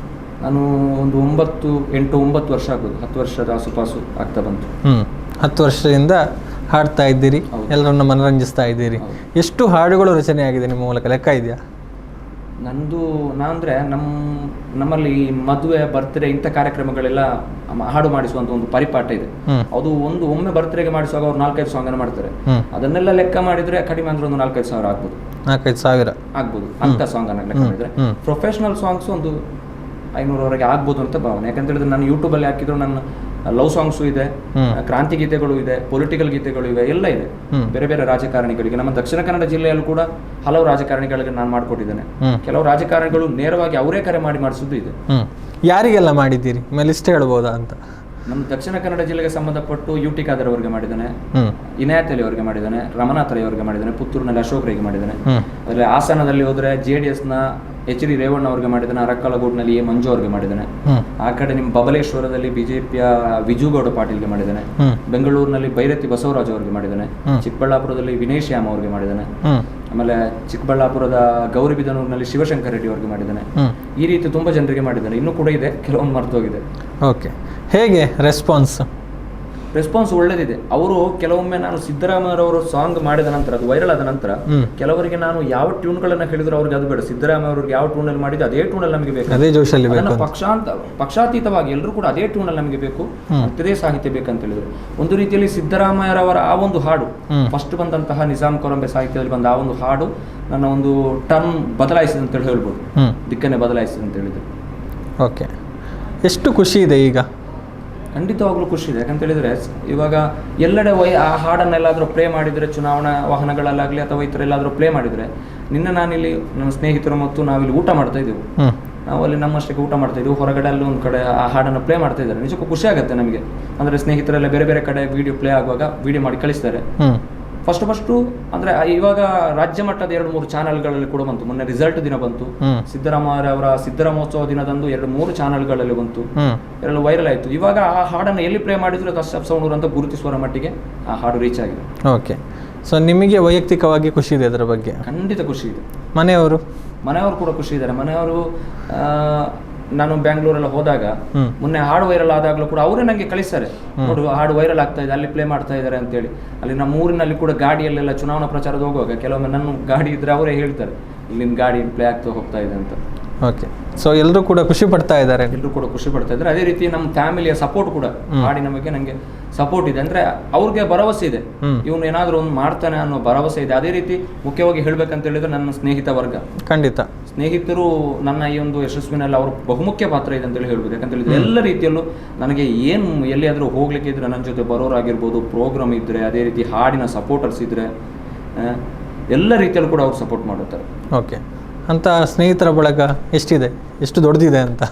ನಾನು ಒಂದು 9 ವರ್ಷ ಆಗ್ಬೋದು, 10 ವರ್ಷದ ಆಸುಪಾಸು ಆಗ್ತಾ ಬಂತು. 10 ವರ್ಷದಿಂದ ಹಾಡ್ತಾ ಇದ್ದೀರಿ, ಎಲ್ಲರನ್ನ ಮನರಂಜಿಸ್ತಾ ಇದ್ದೀರಿ. ಎಷ್ಟು ಹಾಡುಗಳು ರಚನೆ ಆಗಿದೆ ನಿಮ್ಮ ಮೂಲಕ, ಲೆಕ್ಕ ಇದೆಯಾ? ನಾನಂದ್ರೆ ನಮ್ಮಲ್ಲಿ ಮದುವೆ, ಬರ್ತ್ಡೇ ಇಂಥ ಕಾರ್ಯಕ್ರಮಗಳೆಲ್ಲ ಹಾಡು ಮಾಡಿಸುವಂತ ಒಂದು ಪರಿಪಾಠ ಇದೆ. ಅದು ಒಮ್ಮೆ ಬರ್ತ್ಡೇಗೆ ಮಾಡಿಸುವಾಗ ಅವ್ರು 4-5 ಸಾಂಗ್ ಅನ್ನು ಮಾಡ್ತಾರೆ. ಅದನ್ನೆಲ್ಲ ಲೆಕ್ಕ ಮಾಡಿದ್ರೆ ಕಡಿಮೆ ಅಂದ್ರೆ ಒಂದು 4-5 ಸಾವಿರ ಆಗ್ಬೋದು. 4-5 ಸಾವಿರ ಆಗ್ಬೋದು ಅಂತ ಸಾಂಗ್ ಅನ್ನ ಲೆಕ್ಕ ಮಾಡಿದ್ರೆ. ಪ್ರೊಫೆಷನಲ್ ಸಾಂಗ್ಸ್ ಒಂದು 500ವರೆಗೆ ಆಗ್ಬೋದು ಅಂತ ಭಾವನೆ. ಯಾಕಂತ ಹೇಳಿದ್ರೆ ನಾನು ಯೂಟ್ಯೂಬ್ ಅಲ್ಲಿ ಹಾಕಿದ್ರು ನನ್ನ ಲವ್ ಸಾಂಗ್ಸು ಇದೆ, ಕ್ರಾಂತಿ ಗೀತೆಗಳು ಇದೆ, ಪೊಲಿಟಿಕಲ್ ಗೀತೆಗಳು ಇವೆ, ಎಲ್ಲ ಇದೆ. ಬೇರೆ ಬೇರೆ ರಾಜಕಾರಣಿಗಳಿಗೆ, ನಮ್ಮ ದಕ್ಷಿಣ ಕನ್ನಡ ಜಿಲ್ಲೆಯಲ್ಲೂ ಕೂಡ ಹಲವು ರಾಜಕಾರಣಿಗಳಿಗೆ ನಾನು ಮಾಡಿಕೊಟ್ಟಿದ್ದೇನೆ. ಕೆಲವು ರಾಜಕಾರಣಿಗಳು ನೇರವಾಗಿ ಅವರೇ ಕರೆ ಮಾಡಿಸುದು ಇದೆ. ಯಾರಿಗೆಲ್ಲ ಮಾಡಿದ್ದೀರಿ, ಲಿಸ್ಟ್ ಹೇಳ್ಬೋದಾ ಅಂತ? ನಮ್ಮ ದಕ್ಷಿಣ ಕನ್ನಡ ಜಿಲ್ಲೆಗೆ ಸಂಬಂಧಪಟ್ಟು UT ಖಾದರ್ ಅವರಿಗೆ ಮಾಡಿದ್ದಾನೆ, ಇನಾಯತ್ ಅಲಿ ಅವರಿಗೆ ಮಾಡಿದ್ದಾನೆ, ರಮನಾಥ್ ರೈ ಅವರಿಗೆ ಮಾಡಿದ್ದಾನೆ, ಪುತ್ತೂರಿನಲ್ಲಿ ಅಶೋಕ್ ರೈಗೆ ಮಾಡಿದ್ದಾನೆ. ಅದರಲ್ಲಿ ಹಾಸನದಲ್ಲಿ ಹೋದ್ರೆ JDS ನ ಎಚ್ ಡಿ ರೇವಣ್ಣ ಅವ್ರಿಗೆ ಮಾಡಿದ್ದಾನೆ, ಅರಕ್ಕಲಗೂಡಿನಲ್ಲಿ ಎ ಮಂಜು ಅವ್ರಿಗೆ ಮಾಡಿದ್ದಾನೆ. ಆ ಕಡೆ ನಿಮ್ಮ ಬಬಲೇಶ್ವರದಲ್ಲಿ ಬಿಜೆಪಿಯ ವಿಜುಗೌಡ ಪಾಟೀಲ್ಗೆ ಮಾಡಿದ್ದಾನೆ. ಬೆಂಗಳೂರಿನಲ್ಲಿ ಬೈರತಿ ಬಸವರಾಜ್ ಅವ್ರಿಗೆ ಮಾಡಿದ್ದಾನೆ. ಚಿಕ್ಕಬಳ್ಳಾಪುರದಲ್ಲಿ ವಿನಯ್ ಶ್ಯಾಮ್ ಅವ್ರಿಗೆ ಮಾಡಿದ್ದಾನೆ. ಆಮೇಲೆ ಚಿಕ್ಕಬಳ್ಳಾಪುರದ ಗೌರಿಬಿದನೂರಿನಲ್ಲಿ ಶಿವಶಂಕರ್ ರೆಡ್ಡಿ ಅವ್ರಿಗೆ ಮಾಡಿದ್ದಾನೆ. ಈ ರೀತಿ ತುಂಬಾ ಜನರಿಗೆ ಮಾಡಿದ್ದಾನೆ. ಇನ್ನೂ ಕೂಡ ಇದೆ, ಕೆಲವೊಂದು ಮರ್ತೋಗಿದೆ. ಓಕೆ, ಹೇಗೆ ರೆಸ್ಪಾನ್ಸ್ ಒಳ್ಳೇದಿದೆ. ಅವರು ಕೆಲವೊಮ್ಮೆ ನಾನು ಸಿದ್ದರಾಮಯ್ಯರವರು ಸಾಂಗ್ ಮಾಡಿದ ನಂತರ, ಅದು ವೈರಲ್ ಆದ ನಂತರ, ಕೆಲವರಿಗೆ ನಾನು ಯಾವ ಟ್ಯೂನ್ಗಳನ್ನ ಹೇಳಿದ್ರು ಅವ್ರಿಗೆ ಅದು ಬೇಡ, ಸಿದ್ದರಾಮಯ್ಯ ಅವ್ರಿಗೆ ಯಾವ ಟ್ಯೂನಲ್ಲಿ ಮಾಡಿದ್ದು ಅದೇ ಟ್ಯೂನಲ್ಲಿ ನಮಗೆ ಬೇಕು, ಅದೇ ಜೋಶಲ್ಲಿ ಬೇಕು, ಪಕ್ಷಾತೀತವಾಗಿ ಎಲ್ಲರೂ ಕೂಡ ಅದೇ ಟ್ಯೂನಲ್ಲಿ ನಮಗೆ ಬೇಕು, ಮತ್ತದೇ ಸಾಹಿತ್ಯ ಬೇಕಂತ ಹೇಳಿದ್ರು. ಒಂದು ರೀತಿಯಲ್ಲಿ ಸಿದ್ದರಾಮಯ್ಯರವರ ಆ ಒಂದು ಹಾಡು, ಫಸ್ಟ್ ಬಂದಂತಹ ನಿಜಾಮ್ ಕೊರಂಬೆ ಸಾಹಿತ್ಯದಲ್ಲಿ ಬಂದ ಆ ಒಂದು ಹಾಡು ನನ್ನ ಒಂದು ಟರ್ನ್ ಬದಲಾಯಿಸಿದೆ ಅಂತೇಳಿ ಹೇಳ್ಬೋದು, ದಿಕ್ಕನ್ನೇ ಬದಲಾಯಿಸಿದೆ ಅಂತ ಹೇಳಿದ್ರು. ಓಕೆ, ಎಷ್ಟು ಖುಷಿ ಇದೆ ಈಗ? ಖಂಡಿತವಾಗ್ಲೂ ಖುಷಿ ಇದೆ. ಯಾಕಂತ ಹೇಳಿದ್ರೆ ಇವಾಗ ಎಲ್ಲೆಡೆ ಆ ಹಾಡನ್ನೆಲ್ಲಾದರೂ ಪ್ಲೇ ಮಾಡಿದರೆ, ಚುನಾವಣಾ ವಾಹನಗಳಲ್ಲಾಗಲಿ ಅಥವಾ ಈ ಥರ ಎಲ್ಲಾದರೂ ಪ್ಲೇ ಮಾಡಿದರೆ, ನಾನಿಲ್ಲಿ ನನ್ನ ಸ್ನೇಹಿತರು ಮತ್ತು ನಾವಿಲ್ಲಿ ಊಟ ಮಾಡ್ತಾ ಇದ್ದೆವು, ನಾವು ಅಲ್ಲಿ ನಮ್ಮಷ್ಟಕ್ಕೆ ಊಟ ಮಾಡ್ತಾ ಇದ್ದೀವಿ, ಹೊರಗಡೆ ಅಲ್ಲಿ ಒಂದು ಕಡೆ ಆ ಹಾಡನ್ನು ಪ್ಲೇ ಮಾಡ್ತಾ ಇದ್ದಾರೆ. ನಿಜಕ್ಕೂ ಖುಷಿ ಆಗುತ್ತೆ ನಮಗೆ. ಅಂದರೆ ಸ್ನೇಹಿತರೆಲ್ಲ ಬೇರೆ ಬೇರೆ ಕಡೆ ವಿಡಿಯೋ ಪ್ಲೇ ಆಗುವಾಗ ವಿಡಿಯೋ ಮಾಡಿ ಕಳಿಸ್ತಾರೆ. ಫಸ್ಟು ಅಂದರೆ ಇವಾಗ ರಾಜ್ಯ ಮಟ್ಟದ 2-3 ಚಾನಲ್ಗಳಲ್ಲಿ ಕೂಡ ಬಂತು. ಮೊನ್ನೆ ರಿಸಲ್ಟ್ ದಿನ ಬಂತು, ಸಿದ್ದರಾಮಯ್ಯ ಅವರ ಸಿದ್ದರಾಮೋತ್ಸವ ದಿನದಂದು 2-3 ಚಾನಲ್ಗಳಲ್ಲಿ ಬಂತು, ಎರಡು ವೈರಲ್ ಆಯಿತು. ಇವಾಗ ಆ ಹಾಡನ್ನು ಎಲ್ಲಿ ಪ್ಲೇ ಮಾಡಿದ್ರು ಕಶ್ಯಪ್ ಸವಣೂರು ಅಂತ ಗುರುತಿಸುವ ಮಟ್ಟಿಗೆ ಆ ಹಾಡು ರೀಚ್ ಆಗಿದೆ. ಓಕೆ, ಸೊ ನಿಮಗೆ ವೈಯಕ್ತಿಕವಾಗಿ ಖುಷಿ ಇದೆ ಅದರ ಬಗ್ಗೆ? ಖಂಡಿತ ಖುಷಿ ಇದೆ. ಮನೆಯವರು ಕೂಡ ಖುಷಿ ಇದ್ದಾರೆ. ಮನೆಯವರು ನಾನು ಬ್ಯಾಂಗ್ಳೂರೆಲ್ಲ ಹೋದಾಗ ಮೊನ್ನೆ ಹಾಡು ವೈರಲ್ ಆದಾಗಲೂ ಕೂಡ ಅವರೇ ನನಗೆ ಕಳಿಸ್ತಾರೆ, ನೋಡು ಹಾಡು ವೈರಲ್ ಆಗ್ತಾ ಇದೆ, ಅಲ್ಲಿ ಪ್ಲೇ ಮಾಡ್ತಾ ಇದ್ದಾರೆ ಅಂತೇಳಿ. ಅಲ್ಲಿ ನಮ್ಮ ಊರಿನಲ್ಲಿ ಕೂಡ ಗಾಡಿಯಲ್ಲೆಲ್ಲ ಚುನಾವಣಾ ಪ್ರಚಾರದ ಹೋಗುವಾಗ ಕೆಲವೊಮ್ಮೆ ನನ್ನ ಗಾಡಿ ಇದ್ರೆ ಅವರೇ ಹೇಳ್ತಾರೆ, ಇಲ್ಲಿನ ಗಾಡಿ ಪ್ಲೇ ಆಗ್ತಾ ಹೋಗ್ತಾ ಇದೆ ಅಂತ. ಓಕೆ, ಸೊ ಎಲ್ಲರೂ ಕೂಡ ಖುಷಿ ಪಡ್ತಾ ಇದ್ದಾರೆ. ಅದೇ ರೀತಿ ನಮ್ಮ ಫ್ಯಾಮಿಲಿಯ ಸಪೋರ್ಟ್ ಕೂಡ, ಹಾಡಿನ ಬಗ್ಗೆ ನನಗೆ ಸಪೋರ್ಟ್ ಇದೆ. ಅಂದ್ರೆ ಅವ್ರಿಗೆ ಭರವಸೆ ಇದೆ, ಇವನು ಏನಾದರೂ ಒಂದು ಮಾಡ್ತಾನೆ ಅನ್ನೋ ಭರವಸೆ ಇದೆ. ಅದೇ ರೀತಿ ಮುಖ್ಯವಾಗಿ ಹೇಳ್ಬೇಕಂತ ಹೇಳಿದ್ರೆ ನನ್ನ ಸ್ನೇಹಿತ ವರ್ಗ, ಖಂಡಿತ ಸ್ನೇಹಿತರು ನನ್ನ ಈ ಒಂದು ಯಶಸ್ವಿನಲ್ಲಿ ಅವರು ಬಹುಮುಖ್ಯ ಪಾತ್ರ ಇದೆ ಅಂತೇಳಿ ಹೇಳ್ಬೋದು. ಯಾಕಂತ ಹೇಳಿದ್ರೆ ಎಲ್ಲ ರೀತಿಯಲ್ಲೂ ನನಗೆ ಏನು ಎಲ್ಲಿಯಾದರೂ ಹೋಗ್ಲಿಕ್ಕೆ ಇದ್ರೆ ನನ್ನ ಜೊತೆ ಬರೋರಾಗಿರ್ಬೋದು, ಪ್ರೋಗ್ರಾಮ್ ಇದ್ರೆ, ಅದೇ ರೀತಿ ಹಾಡಿನ ಸಪೋರ್ಟರ್ಸ್ ಇದ್ರೆ, ಎಲ್ಲ ರೀತಿಯಲ್ಲೂ ಕೂಡ ಅವ್ರು ಸಪೋರ್ಟ್ ಮಾಡುತ್ತಾರೆ. ಓಕೆ, ಅಂತ ಸ್ನೇಹಿತರ ಬಳಗ ಎಷ್ಟಿದೆ, ಎಷ್ಟು ದೊಡ್ಡದಿದೆ ಅಂತ?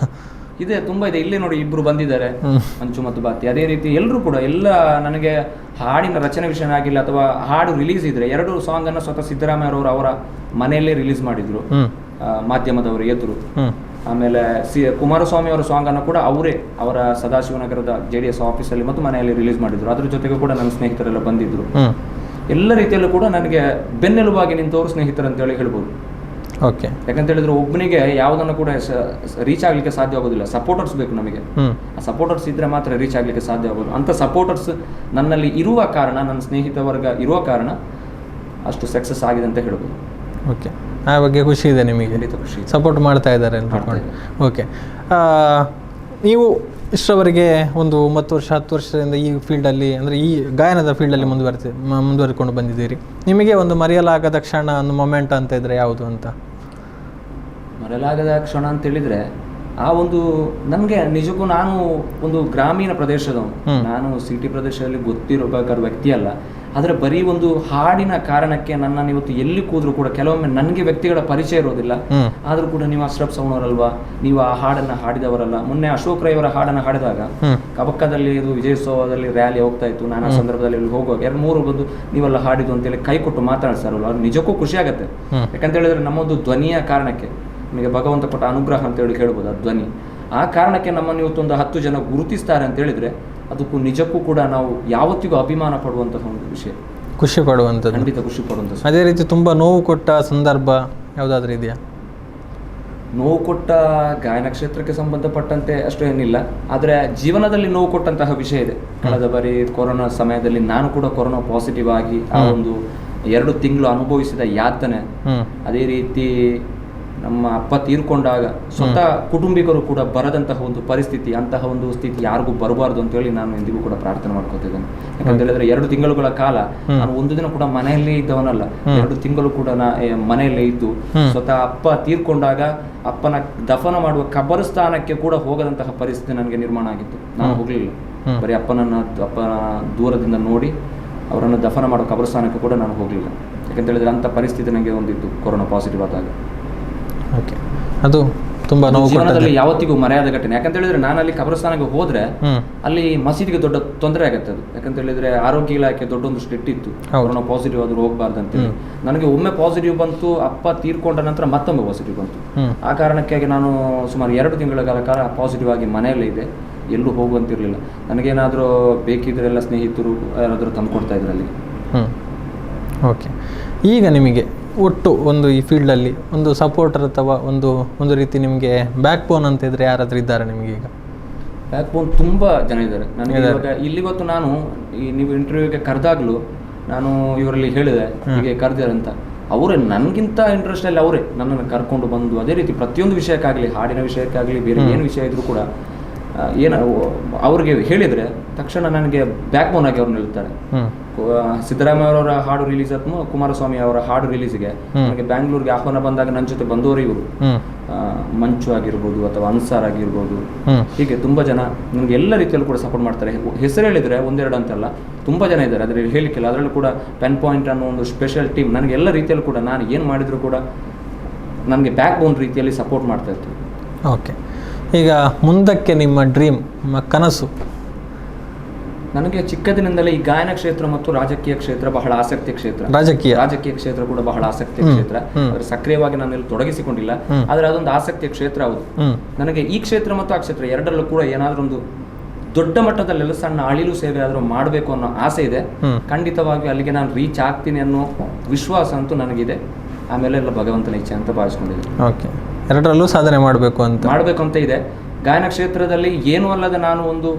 ಇದೆ, ತುಂಬಾ ಇದೆ. ಇಲ್ಲಿ ನೋಡಿ, ಇಬ್ರು ಬಂದಿದ್ದಾರೆ, ಮಂಚು ಮತ್ತು ಬಾತಿ. ಅದೇ ರೀತಿ ಎಲ್ಲರೂ ಕೂಡ ನನಗೆ ಹಾಡಿನ ರಚನೆ ವಿಷಯ ಆಗಿಲ್ಲ ಅಥವಾ ಹಾಡು ರಿಲೀಸ್ ಇದ್ರೆ 2 ಸಾಂಗ್ ಅನ್ನು ಸ್ವತಃ ಸಿದ್ದರಾಮಯ್ಯ ಅವರ ಮನೆಯಲ್ಲೇ ರಿಲೀಸ್ ಮಾಡಿದ್ರು, ಮಾಧ್ಯಮದವರು ಎದುರು. ಆಮೇಲೆ ಕುಮಾರಸ್ವಾಮಿ ಅವರ ಸಾಂಗ್ ಅನ್ನು ಕೂಡ ಅವರ ಸದಾಶಿವನಗರದ JDS ಆಫೀಸಲ್ಲಿ ಮತ್ತು ಮನೆಯಲ್ಲಿ ರಿಲೀಸ್ ಮಾಡಿದ್ರು. ಅದ್ರ ಜೊತೆಗೆ ಕೂಡ ನನ್ನ ಸ್ನೇಹಿತರೆಲ್ಲ ಬಂದಿದ್ರು. ಎಲ್ಲ ರೀತಿಯಲ್ಲೂ ಕೂಡ ನನಗೆ ಬೆನ್ನೆಲುಬಾಗಿ ನಿಂತವರು ಸ್ನೇಹಿತರು ಅಂತೇಳಿ ಹೇಳ್ಬೋದು. ಓಕೆ, ಯಾಕಂತ ಹೇಳಿದ್ರೆ ಒಬ್ಬನಿಗೆ ಯಾವುದನ್ನು ಕೂಡ ರೀಚ್ ಆಗ್ಲಿಕ್ಕೆ ಸಾಧ್ಯ ಆಗೋದಿಲ್ಲ, ಸಪೋರ್ಟರ್ಸ್ ಬೇಕು ನಮಗೆ. ಆ ಸಪೋರ್ಟರ್ಸ್ ಇದ್ರೆ ಮಾತ್ರ ರೀಚ್ ಆಗ್ಲಿಕ್ಕೆ ಸಾಧ್ಯ ಆಗೋದು. ಅಂತ ಸಪೋರ್ಟರ್ಸ್ ನನ್ನಲ್ಲಿ ಇರುವ ಕಾರಣ, ನನ್ನ ಸ್ನೇಹಿತ ವರ್ಗ ಇರುವ ಕಾರಣ ಅಷ್ಟು ಸಕ್ಸಸ್ ಆಗಿದೆ ಅಂತ ಹೇಳ್ಬೋದು. ಓಕೆ, ಆ ಬಗ್ಗೆ ಖುಷಿ ಇದೆ ನಿಮಗೆ? ಖುಷಿ, ಸಪೋರ್ಟ್ ಮಾಡ್ತಾ ಇದ್ದಾರೆ. ಓಕೆ, ನೀವು ಇಷ್ಟರವರೆಗೆ ಒಂದು 9 ವರ್ಷ 10 ವರ್ಷದಿಂದ ಈ ಫೀಲ್ಡಲ್ಲಿ, ಅಂದರೆ ಈ ಗಾಯನದ ಫೀಲ್ಡಲ್ಲಿ ಮುಂದುವರಿಕೊಂಡು ಬಂದಿದ್ದೀರಿ. ನಿಮಗೆ ಒಂದು ಮರೆಯಲಾಗದ ಕ್ಷಣ, ಒಂದು ಮೊಮೆಂಟ್ ಅಂತ ಇದ್ರೆ ಯಾವುದು ಅಂತ? ಮರೆಯಲಾಗದ ಕ್ಷಣ ಅಂತೇಳಿದರೆ ಆ ಒಂದು ನನಗೆ ನಿಜಕ್ಕೂ ನಾನು ಒಂದು ಗ್ರಾಮೀಣ ಪ್ರದೇಶದವನು, ನಾನು ಸಿಟಿ ಪ್ರದೇಶದಲ್ಲಿ ಗೊತ್ತಿರಬೇಕಾದ ವ್ಯಕ್ತಿ ಅಲ್ಲ. ಆದರೆ ಬರೀ ಒಂದು ಹಾಡಿನ ಕಾರಣಕ್ಕೆ ನನ್ನನ್ನು ಇವತ್ತು ಎಲ್ಲಿ ಕೂದ್ರು ಕೂಡ ಕೆಲವೊಮ್ಮೆ ನನಗೆ ವ್ಯಕ್ತಿಗಳ ಪರಿಚಯ ಇರೋದಿಲ್ಲ. ಆದರೂ ಕೂಡ ನೀವು ಅಶ್ರಫ್ ಸವಣೂರಲ್ವಾ, ನೀವು ಆ ಹಾಡನ್ನು ಹಾಡಿದವರಲ್ಲ. ಮೊನ್ನೆ ಅಶೋಕ್ ರೈ ಅವರ ಹಾಡನ್ನು ಹಾಡಿದಾಗ ಕಬಕ್ಕದಲ್ಲಿ ಇದು ವಿಜಯೋತ್ಸವದಲ್ಲಿ ರ್ಯಾಲಿ ಹೋಗ್ತಾ ಇತ್ತು. ನಾನು ಆ ಸಂದರ್ಭದಲ್ಲಿ ಹೋಗುವಾಗ 2-3 ಬಂದು ನೀವೆಲ್ಲ ಹಾಡಿದ್ದು ಅಂತೇಳಿ ಕೈ ಕೊಟ್ಟು ಮಾತಾಡ್ತಾರಲ್ಲ, ಅವ್ರು ನಿಜಕ್ಕೂ ಖುಷಿ ಆಗುತ್ತೆ. ಯಾಕಂತ ಹೇಳಿದ್ರೆ ನಮ್ಮೊಂದು ಧ್ವನಿಯ ಕಾರಣಕ್ಕೆ, ನಮಗೆ ಭಗವಂತ ಕೊಟ್ಟ ಅನುಗ್ರಹ ಅಂತೇಳಿ ಹೇಳ್ಬೋದು ಆ ಧ್ವನಿ. ಆ ಕಾರಣಕ್ಕೆ ನಮ್ಮನ್ನು ಇವತ್ತೊಂದು 10 ಜನ ಗುರುತಿಸ್ತಾರೆ ಅಂತ ಹೇಳಿದ್ರೆ ಅದಕ್ಕೂ ನಿಜಕ್ಕೂ ಕೂಡ ನಾವು ಯಾವತ್ತಿಗೂ ಅಭಿಮಾನ ಪಡುವಂತಹ ಒಂದು ವಿಷಯ, ಖುಷಿ ಪಡುವಂಥದ್ದು, ಖಂಡಿತ ಖುಷಿ ಪಡುವಂಥದ್ದು. ಅದೇ ರೀತಿ ತುಂಬ ನೋವು ಕೊಟ್ಟ ಸಂದರ್ಭ ಯಾವುದಾದ್ರೂ ಇದೆಯಾ? ನೋವು ಕೊಟ್ಟ ಗಾಯನ ಕ್ಷೇತ್ರಕ್ಕೆ ಸಂಬಂಧಪಟ್ಟಂತೆ ಅಷ್ಟು ಏನಿಲ್ಲ, ಆದರೆ ಜೀವನದಲ್ಲಿ ನೋವು ಕೊಟ್ಟಂತಹ ವಿಷಯ ಇದೆ. ಕಳೆದ ಬಾರಿ ಕೊರೋನಾ ಸಮಯದಲ್ಲಿ ನಾನು ಕೂಡ ಕೊರೋನಾ ಪಾಸಿಟಿವ್ ಆಗಿ ಆ ಒಂದು 2 ತಿಂಗಳು ಅನುಭವಿಸಿದ ಯಾತನೆ, ಅದೇ ರೀತಿ ನಮ್ಮ ಅಪ್ಪ ತೀರ್ಕೊಂಡಾಗ ಸ್ವತಃ ಕುಟುಂಬಿಕರು ಕೂಡ ಬರದಂತಹ ಒಂದು ಪರಿಸ್ಥಿತಿ, ಅಂತಹ ಒಂದು ಸ್ಥಿತಿ ಯಾರಿಗೂ ಬರಬಾರ್ದು ಅಂತೇಳಿ ನಾನು ಎಂದಿಗೂ ಕೂಡ ಪ್ರಾರ್ಥನೆ ಮಾಡ್ಕೊತಿದ್ದೇನೆ. ಯಾಕಂತ ಹೇಳಿದ್ರೆ 2 ತಿಂಗಳುಗಳ ಕಾಲ ನಾನು ಒಂದು ದಿನ ಕೂಡ ಮನೆಯಲ್ಲೇ ಇದ್ದವನಲ್ಲ. 2 ತಿಂಗಳು ಕೂಡ ಮನೆಯಲ್ಲೇ ಇದ್ದು ಸ್ವತಃ ಅಪ್ಪ ತೀರ್ಕೊಂಡಾಗ ಅಪ್ಪನ ದಫನ ಮಾಡುವ ಕಬರಸ್ಥಾನಕ್ಕೆ ಕೂಡ ಹೋಗದಂತಹ ಪರಿಸ್ಥಿತಿ ನನಗೆ ನಿರ್ಮಾಣ ಆಗಿತ್ತು. ನಾನು ಹೋಗ್ಲಿಲ್ಲ, ಬರೀ ಅಪ್ಪನ ದೂರದಿಂದ ನೋಡಿ ಅವರನ್ನು ದಫನ ಮಾಡುವ ಕಬರಸ್ಥಾನಕ್ಕೆ ಕೂಡ ನಾನು ಹೋಗ್ಲಿಲ್ಲ. ಯಾಕಂತ ಹೇಳಿದ್ರೆ ಅಂಥ ಪರಿಸ್ಥಿತಿ ನನಗೆ ಒಂದಿತ್ತು ಕೊರೋನಾ ಪಾಸಿಟಿವ್ ಆದಾಗ. ಓಕೆ, ಅದು ತುಂಬಾ ನೋವು ಜೀವನದಲ್ಲಿ ಯಾವತ್ತಿಗೂ ಮರೆಯಾದ ಘಟನೆ. ಯಾಕಂತ ಹೇಳಿದ್ರೆ ನಾನು ಅಲ್ಲಿ ಕಬ್ರಸ್ತಾನಕ್ಕೆ ಹೋದ್ರೆ ಅಲ್ಲಿ ಮಸೀದಿಗೆ ದೊಡ್ಡ ತೊಂದರೆ ಆಗುತ್ತೆ ಅದು. ಯಾಕಂತ ಹೇಳಿದ್ರೆ ಆರೋಗ್ಯ ಇಲಾಖೆ ದೊಡ್ಡ ಒಂದು ಸ್ಟ್ರಿಕ್ಟ್ ಇತ್ತು, ಕೊರೋನಾ ಪಾಸಿಟಿವ್ ಆದ್ರೂ ಹೋಗ್ಬಾರ್ದು ಅಂತೇಳಿ. ನನಗೆ ಒಮ್ಮೆ ಪಾಸಿಟಿವ್ ಬಂತು, ಅಪ್ಪ ತೀರ್ಕೊಂಡ ನಂತರ ಮತ್ತೊಮ್ಮೆ ಪಾಸಿಟಿವ್ ಬಂತು. ಆ ಕಾರಣಕ್ಕಾಗಿ ನಾನು ಸುಮಾರು 2 ತಿಂಗಳ ಕಾಲ ಪಾಸಿಟಿವ್ ಆಗಿ ಮನೆಯಲ್ಲೇ ಇದೆ, ಎಲ್ಲೂ ಹೋಗುವಂತಿರ್ಲಿಲ್ಲ. ನನಗೇನಾದರೂ ಬೇಕಿದ್ರೆಲ್ಲ ಸ್ನೇಹಿತರು ಯಾರಾದರೂ ತಂದುಕೊಡ್ತಾ ಇದ್ರು ಅಲ್ಲಿ. ಓಕೆ, ಈಗ ನಿಮಗೆ ಒಟ್ಟು ಒಂದು ಈ ಫೀಲ್ಡಲ್ಲಿ ಒಂದು ಸಪೋರ್ಟರ್ ಅಥವಾ ಒಂದು ರೀತಿ ನಿಮಗೆ ಬ್ಯಾಕ್ ಬೋನ್ ಅಂತ ಇದ್ರೆ ಯಾರಾದರೂ ಇದ್ದಾರೆ ನಿಮಗೆ? ಈಗ ಬ್ಯಾಕ್ ಬೋನ್ ತುಂಬ ಜನ ಇದ್ದಾರೆ ನನಗೆ. ಇವಾಗ ಇಲ್ಲಿವತ್ತು ನಾನು ನೀವು ಇಂಟರ್ವ್ಯೂಗೆ ಕರೆದಾಗ್ಲೂ ನಾನು ಇವರಲ್ಲಿ ಹೇಳಿದೆ ಹೀಗೆ ಕರೆದಿರಂತ, ಅವರೇ ನನಗಿಂತ ಇಂಟ್ರೆಸ್ಟಲ್ಲಿ ಅವರೇ ನನ್ನನ್ನು ಕರ್ಕೊಂಡು ಬಂದು ಅದೇ ರೀತಿ ಪ್ರತಿಯೊಂದು ವಿಷಯಕ್ಕಾಗಲಿ, ಹಾಡಿನ ವಿಷಯಕ್ಕಾಗಲಿ, ಬೇರೆ ಏನು ವಿಷಯ ಇದ್ರೂ ಕೂಡ ಏನು ಅವ್ರಿಗೆ ಹೇಳಿದರೆ ತಕ್ಷಣ ನನಗೆ ಬ್ಯಾಕ್ ಬೋನ್ ಆಗಿ ಅವ್ರು ನಿಲ್ತಾರೆ. ಸಿದ್ದರಾಮಯ್ಯ ಅವರ ಹಾಡು ರಿಲೀಸ್ ಅಥವಾ ಕುಮಾರಸ್ವಾಮಿ ಅವರ ಹಾಡು ರಿಲೀಸ್ಗೆ ನನಗೆ ಬ್ಯಾಂಗ್ಳೂರ್ಗೆ ಆಹ್ವಾನ ಬಂದಾಗ ನನ್ನ ಜೊತೆ ಬಂದವರು ಇವರು, ಮಂಚು ಆಗಿರ್ಬೋದು ಅಥವಾ ಅನ್ಸಾರ್ ಆಗಿರ್ಬೋದು, ಹೀಗೆ ತುಂಬ ಜನ ನನಗೆ ಎಲ್ಲ ರೀತಿಯಲ್ಲೂ ಕೂಡ ಸಪೋರ್ಟ್ ಮಾಡ್ತಾರೆ. ಹೆಸರು ಹೇಳಿದರೆ 1-2 ಅಂತಲ್ಲ, ತುಂಬ ಜನ ಇದ್ದಾರೆ, ಅದರಲ್ಲಿ ಹೇಳಿಕ್ಕಿಲ್ಲ. ಅದರಲ್ಲೂ ಕೂಡ ಪೆನ್ ಪಾಯಿಂಟ್ ಅನ್ನೋ ಒಂದು ಸ್ಪೆಷಲ್ ಟೀಮ್ ನನಗೆ ಎಲ್ಲ ರೀತಿಯಲ್ಲೂ ಕೂಡ ನಾನು ಏನು ಮಾಡಿದರೂ ಕೂಡ ನನಗೆ ಬ್ಯಾಕ್ ಬೋನ್ ರೀತಿಯಲ್ಲಿ ಸಪೋರ್ಟ್ ಮಾಡ್ತಾ ಇತ್ತು. ಓಕೆ, ಈಗ ಮುಂದಕ್ಕೆ ನಿಮ್ಮ ಡ್ರೀಮ್, ನಿಮ್ಮ ಕನಸು? ನನಗೆ ಚಿಕ್ಕದಿನಿಂದಲೇ ಈ ಗಾಯನ ಕ್ಷೇತ್ರ ಮತ್ತು ರಾಜಕೀಯ ಕ್ಷೇತ್ರ ಬಹಳ ಆಸಕ್ತಿಯ ಕ್ಷೇತ್ರ. ರಾಜಕೀಯ ಕ್ಷೇತ್ರ ಕೂಡ ಬಹಳ ಆಸಕ್ತಿಯ ಕ್ಷೇತ್ರ. ಆದರೆ ಸಕ್ರಿಯವಾಗಿ ನಾನು ಇಲ್ಲಿ ತೊಡಗಿಸಿಕೊಂಡಿಲ್ಲ, ಆದರೆ ಅದೊಂದು ಆಸಕ್ತಿಯ ಕ್ಷೇತ್ರ ಹೌದು. ನನಗೆ ಈ ಕ್ಷೇತ್ರ ಮತ್ತು ಆ ಕ್ಷೇತ್ರ ಎರಡರಲ್ಲೂ ಕೂಡ ಏನಾದರೂ ಒಂದು ದೊಡ್ಡ ಮಟ್ಟದಲ್ಲೆಲ್ಲ ಸಣ್ಣ ಅಳಿಲು ಸೇವೆ ಆದರೂ ಮಾಡಬೇಕು ಅನ್ನೋ ಆಸೆ ಇದೆ. ಖಂಡಿತವಾಗಿ ಅಲ್ಲಿಗೆ ನಾನು ರೀಚ್ ಆಗ್ತೀನಿ ಅನ್ನೋ ವಿಶ್ವಾಸ ಅಂತೂ ನನಗಿದೆ. ಆಮೇಲೆ ಎಲ್ಲ ಭಗವಂತನ ಇಚ್ಛೆ ಅಂತ ಭಾವಿಸ್ಕೊಂಡಿದೆ. ಓಕೆ, ಎರಡರಲ್ಲೂ ಸಾಧನೆ ಮಾಡಬೇಕು ಅಂತ ಇದೆ. ಗಾಯನ ಕ್ಷೇತ್ರದಲ್ಲಿ ಏನೂ ಅಲ್ಲದೆ ನಾನು ಒಂದು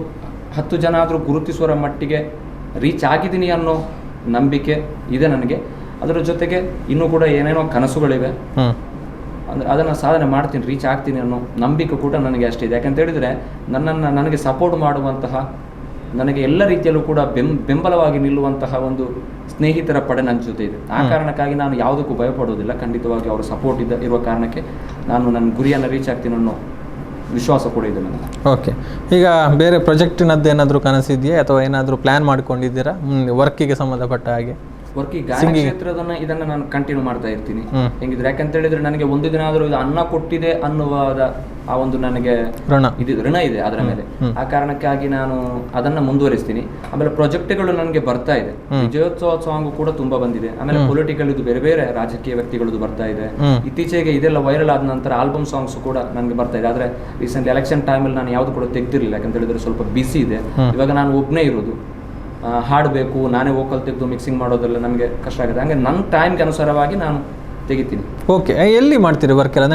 10 ಜನ ಆದರೂ ಗುರುತಿಸುವ ಮಟ್ಟಿಗೆ ರೀಚ್ ಆಗಿದ್ದೀನಿ ಅನ್ನೋ ನಂಬಿಕೆ ಇದೆ ನನಗೆ. ಅದರ ಜೊತೆಗೆ ಇನ್ನೂ ಕೂಡ ಏನೇನೋ ಕನಸುಗಳಿವೆ, ಅಂದರೆ ಅದನ್ನು ಸಾಧನೆ ಮಾಡ್ತೀನಿ, ರೀಚ್ ಆಗ್ತೀನಿ ಅನ್ನೋ ನಂಬಿಕೆ ಕೂಡ ನನಗೆ ಅಷ್ಟಿದೆ. ಯಾಕಂತ ಹೇಳಿದರೆ ನನಗೆ ಸಪೋರ್ಟ್ ಮಾಡುವಂತಹ, ನನಗೆ ಎಲ್ಲ ರೀತಿಯಲ್ಲೂ ಕೂಡ ಬೆಂಬಲವಾಗಿ ನಿಲ್ಲುವಂತಹ ಒಂದು ಸ್ನೇಹಿತರ ಪಡೆ ನನ್ನ ಜೊತೆ ಇದೆ. ಆ ಕಾರಣಕ್ಕಾಗಿ ನಾನು ಯಾವುದಕ್ಕೂ ಭಯಪಡೋದಿಲ್ಲ. ಖಂಡಿತವಾಗಿ ಅವರ ಸಪೋರ್ಟ್ ಇರುವ ಕಾರಣಕ್ಕೆ ನಾನು ನನ್ನ ಗುರಿಯನ್ನು ರೀಚ್ ಆಗ್ತೀನಿ ಅನ್ನೋ ವಿಶ್ವಾಸ ಕೂಡ ಇದೆ ನನಗೆ. ಓಕೆ, ಈಗ ಬೇರೆ ಪ್ರಾಜೆಕ್ಟಿನದ್ದು ಏನಾದರೂ ಕನಸಿದೆಯಾ ಅಥವಾ ಏನಾದರೂ ಪ್ಲ್ಯಾನ್ ಮಾಡ್ಕೊಂಡಿದ್ದೀರಾ ವರ್ಕಿಗೆ ಸಂಬಂಧಪಟ್ಟ ಹಾಗೆ? ವರ್ಕಿಗೆ ಗಾಯನ ಕ್ಷೇತ್ರದನ್ನ ಇದನ್ನು ನಾನು ಕಂಟಿನ್ಯೂ ಮಾಡ್ತಾ ಇರ್ತೀನಿ ಹೆಂಗಿದ್ರೆ. ಯಾಕಂತ ಹೇಳಿದ್ರೆ ನನಗೆ ಒಂದು ದಿನ ಆದರೂ ಇದು ಅನ್ನ ಕೊಟ್ಟಿದೆ ಅನ್ನುವಾದ ಆ ಒಂದು ನನಗೆ ಋಣ ಇದೆ ಅದರ ಮೇಲೆ. ಆ ಕಾರಣಕ್ಕಾಗಿ ನಾನು ಅದನ್ನ ಮುಂದುವರಿಸ್ತೀನಿ. ಆಮೇಲೆ ಪ್ರಾಜೆಕ್ಟ್ಗಳು ನನಗೆ ಬರ್ತಾ ಇದೆ. ವಿಜಯೋತ್ಸವ ಸಾಂಗ್ ಕೂಡ ತುಂಬಾ ಬಂದಿದೆ. ಆಮೇಲೆ ಪೊಲಿಟಿಕಲ್ ಇದು ಬೇರೆ ಬೇರೆ ರಾಜಕೀಯ ವ್ಯಕ್ತಿಗಳದ್ದು ಬರ್ತಾ ಇದೆ. ಇತ್ತೀಚೆಗೆ ಇದೆಲ್ಲ ವೈರಲ್ ಆದ ನಂತರ ಆಲ್ಬಮ್ ಸಾಂಗ್ಸ್ ಕೂಡ ನನಗೆ ಬರ್ತಾ ಇದೆ. ಆದ್ರೆ ರೀಸೆಂಟ್ ಎಲೆಕ್ಷನ್ ಟೈಮಲ್ಲಿ ನಾನು ಯಾವ್ದು ಕೂಡ ತೆಗ್ದಿರಲಿಲ್ಲ. ಯಾಕಂತ ಹೇಳಿದ್ರೆ ಸ್ವಲ್ಪ ಬಿಸಿ ಇದೆ. ಇವಾಗ ನಾನು ಒಬ್ಬನೇ ಇರೋದು, ಹಾಡಬೇಕು, ನಾನೇ ವೋಕಲ್ ತೆಗೆದು ಮಿಕ್ಸಿಂಗ್ ಮಾಡೋದೆಲ್ಲ ನನಗೆ ಕಷ್ಟ ಆಗುತ್ತೆ. ಹಂಗೆ ನನ್ನ ಟೈಮ್ಗೆ ಅನುಸಾರವಾಗಿ ನಾನು ತೆಗಿತೀನಿ. ಓಕೆ, ಎಲ್ಲಿ ಮಾಡ್ತೀರಿ ವರ್ಕ್ ಎಲ್ಲ?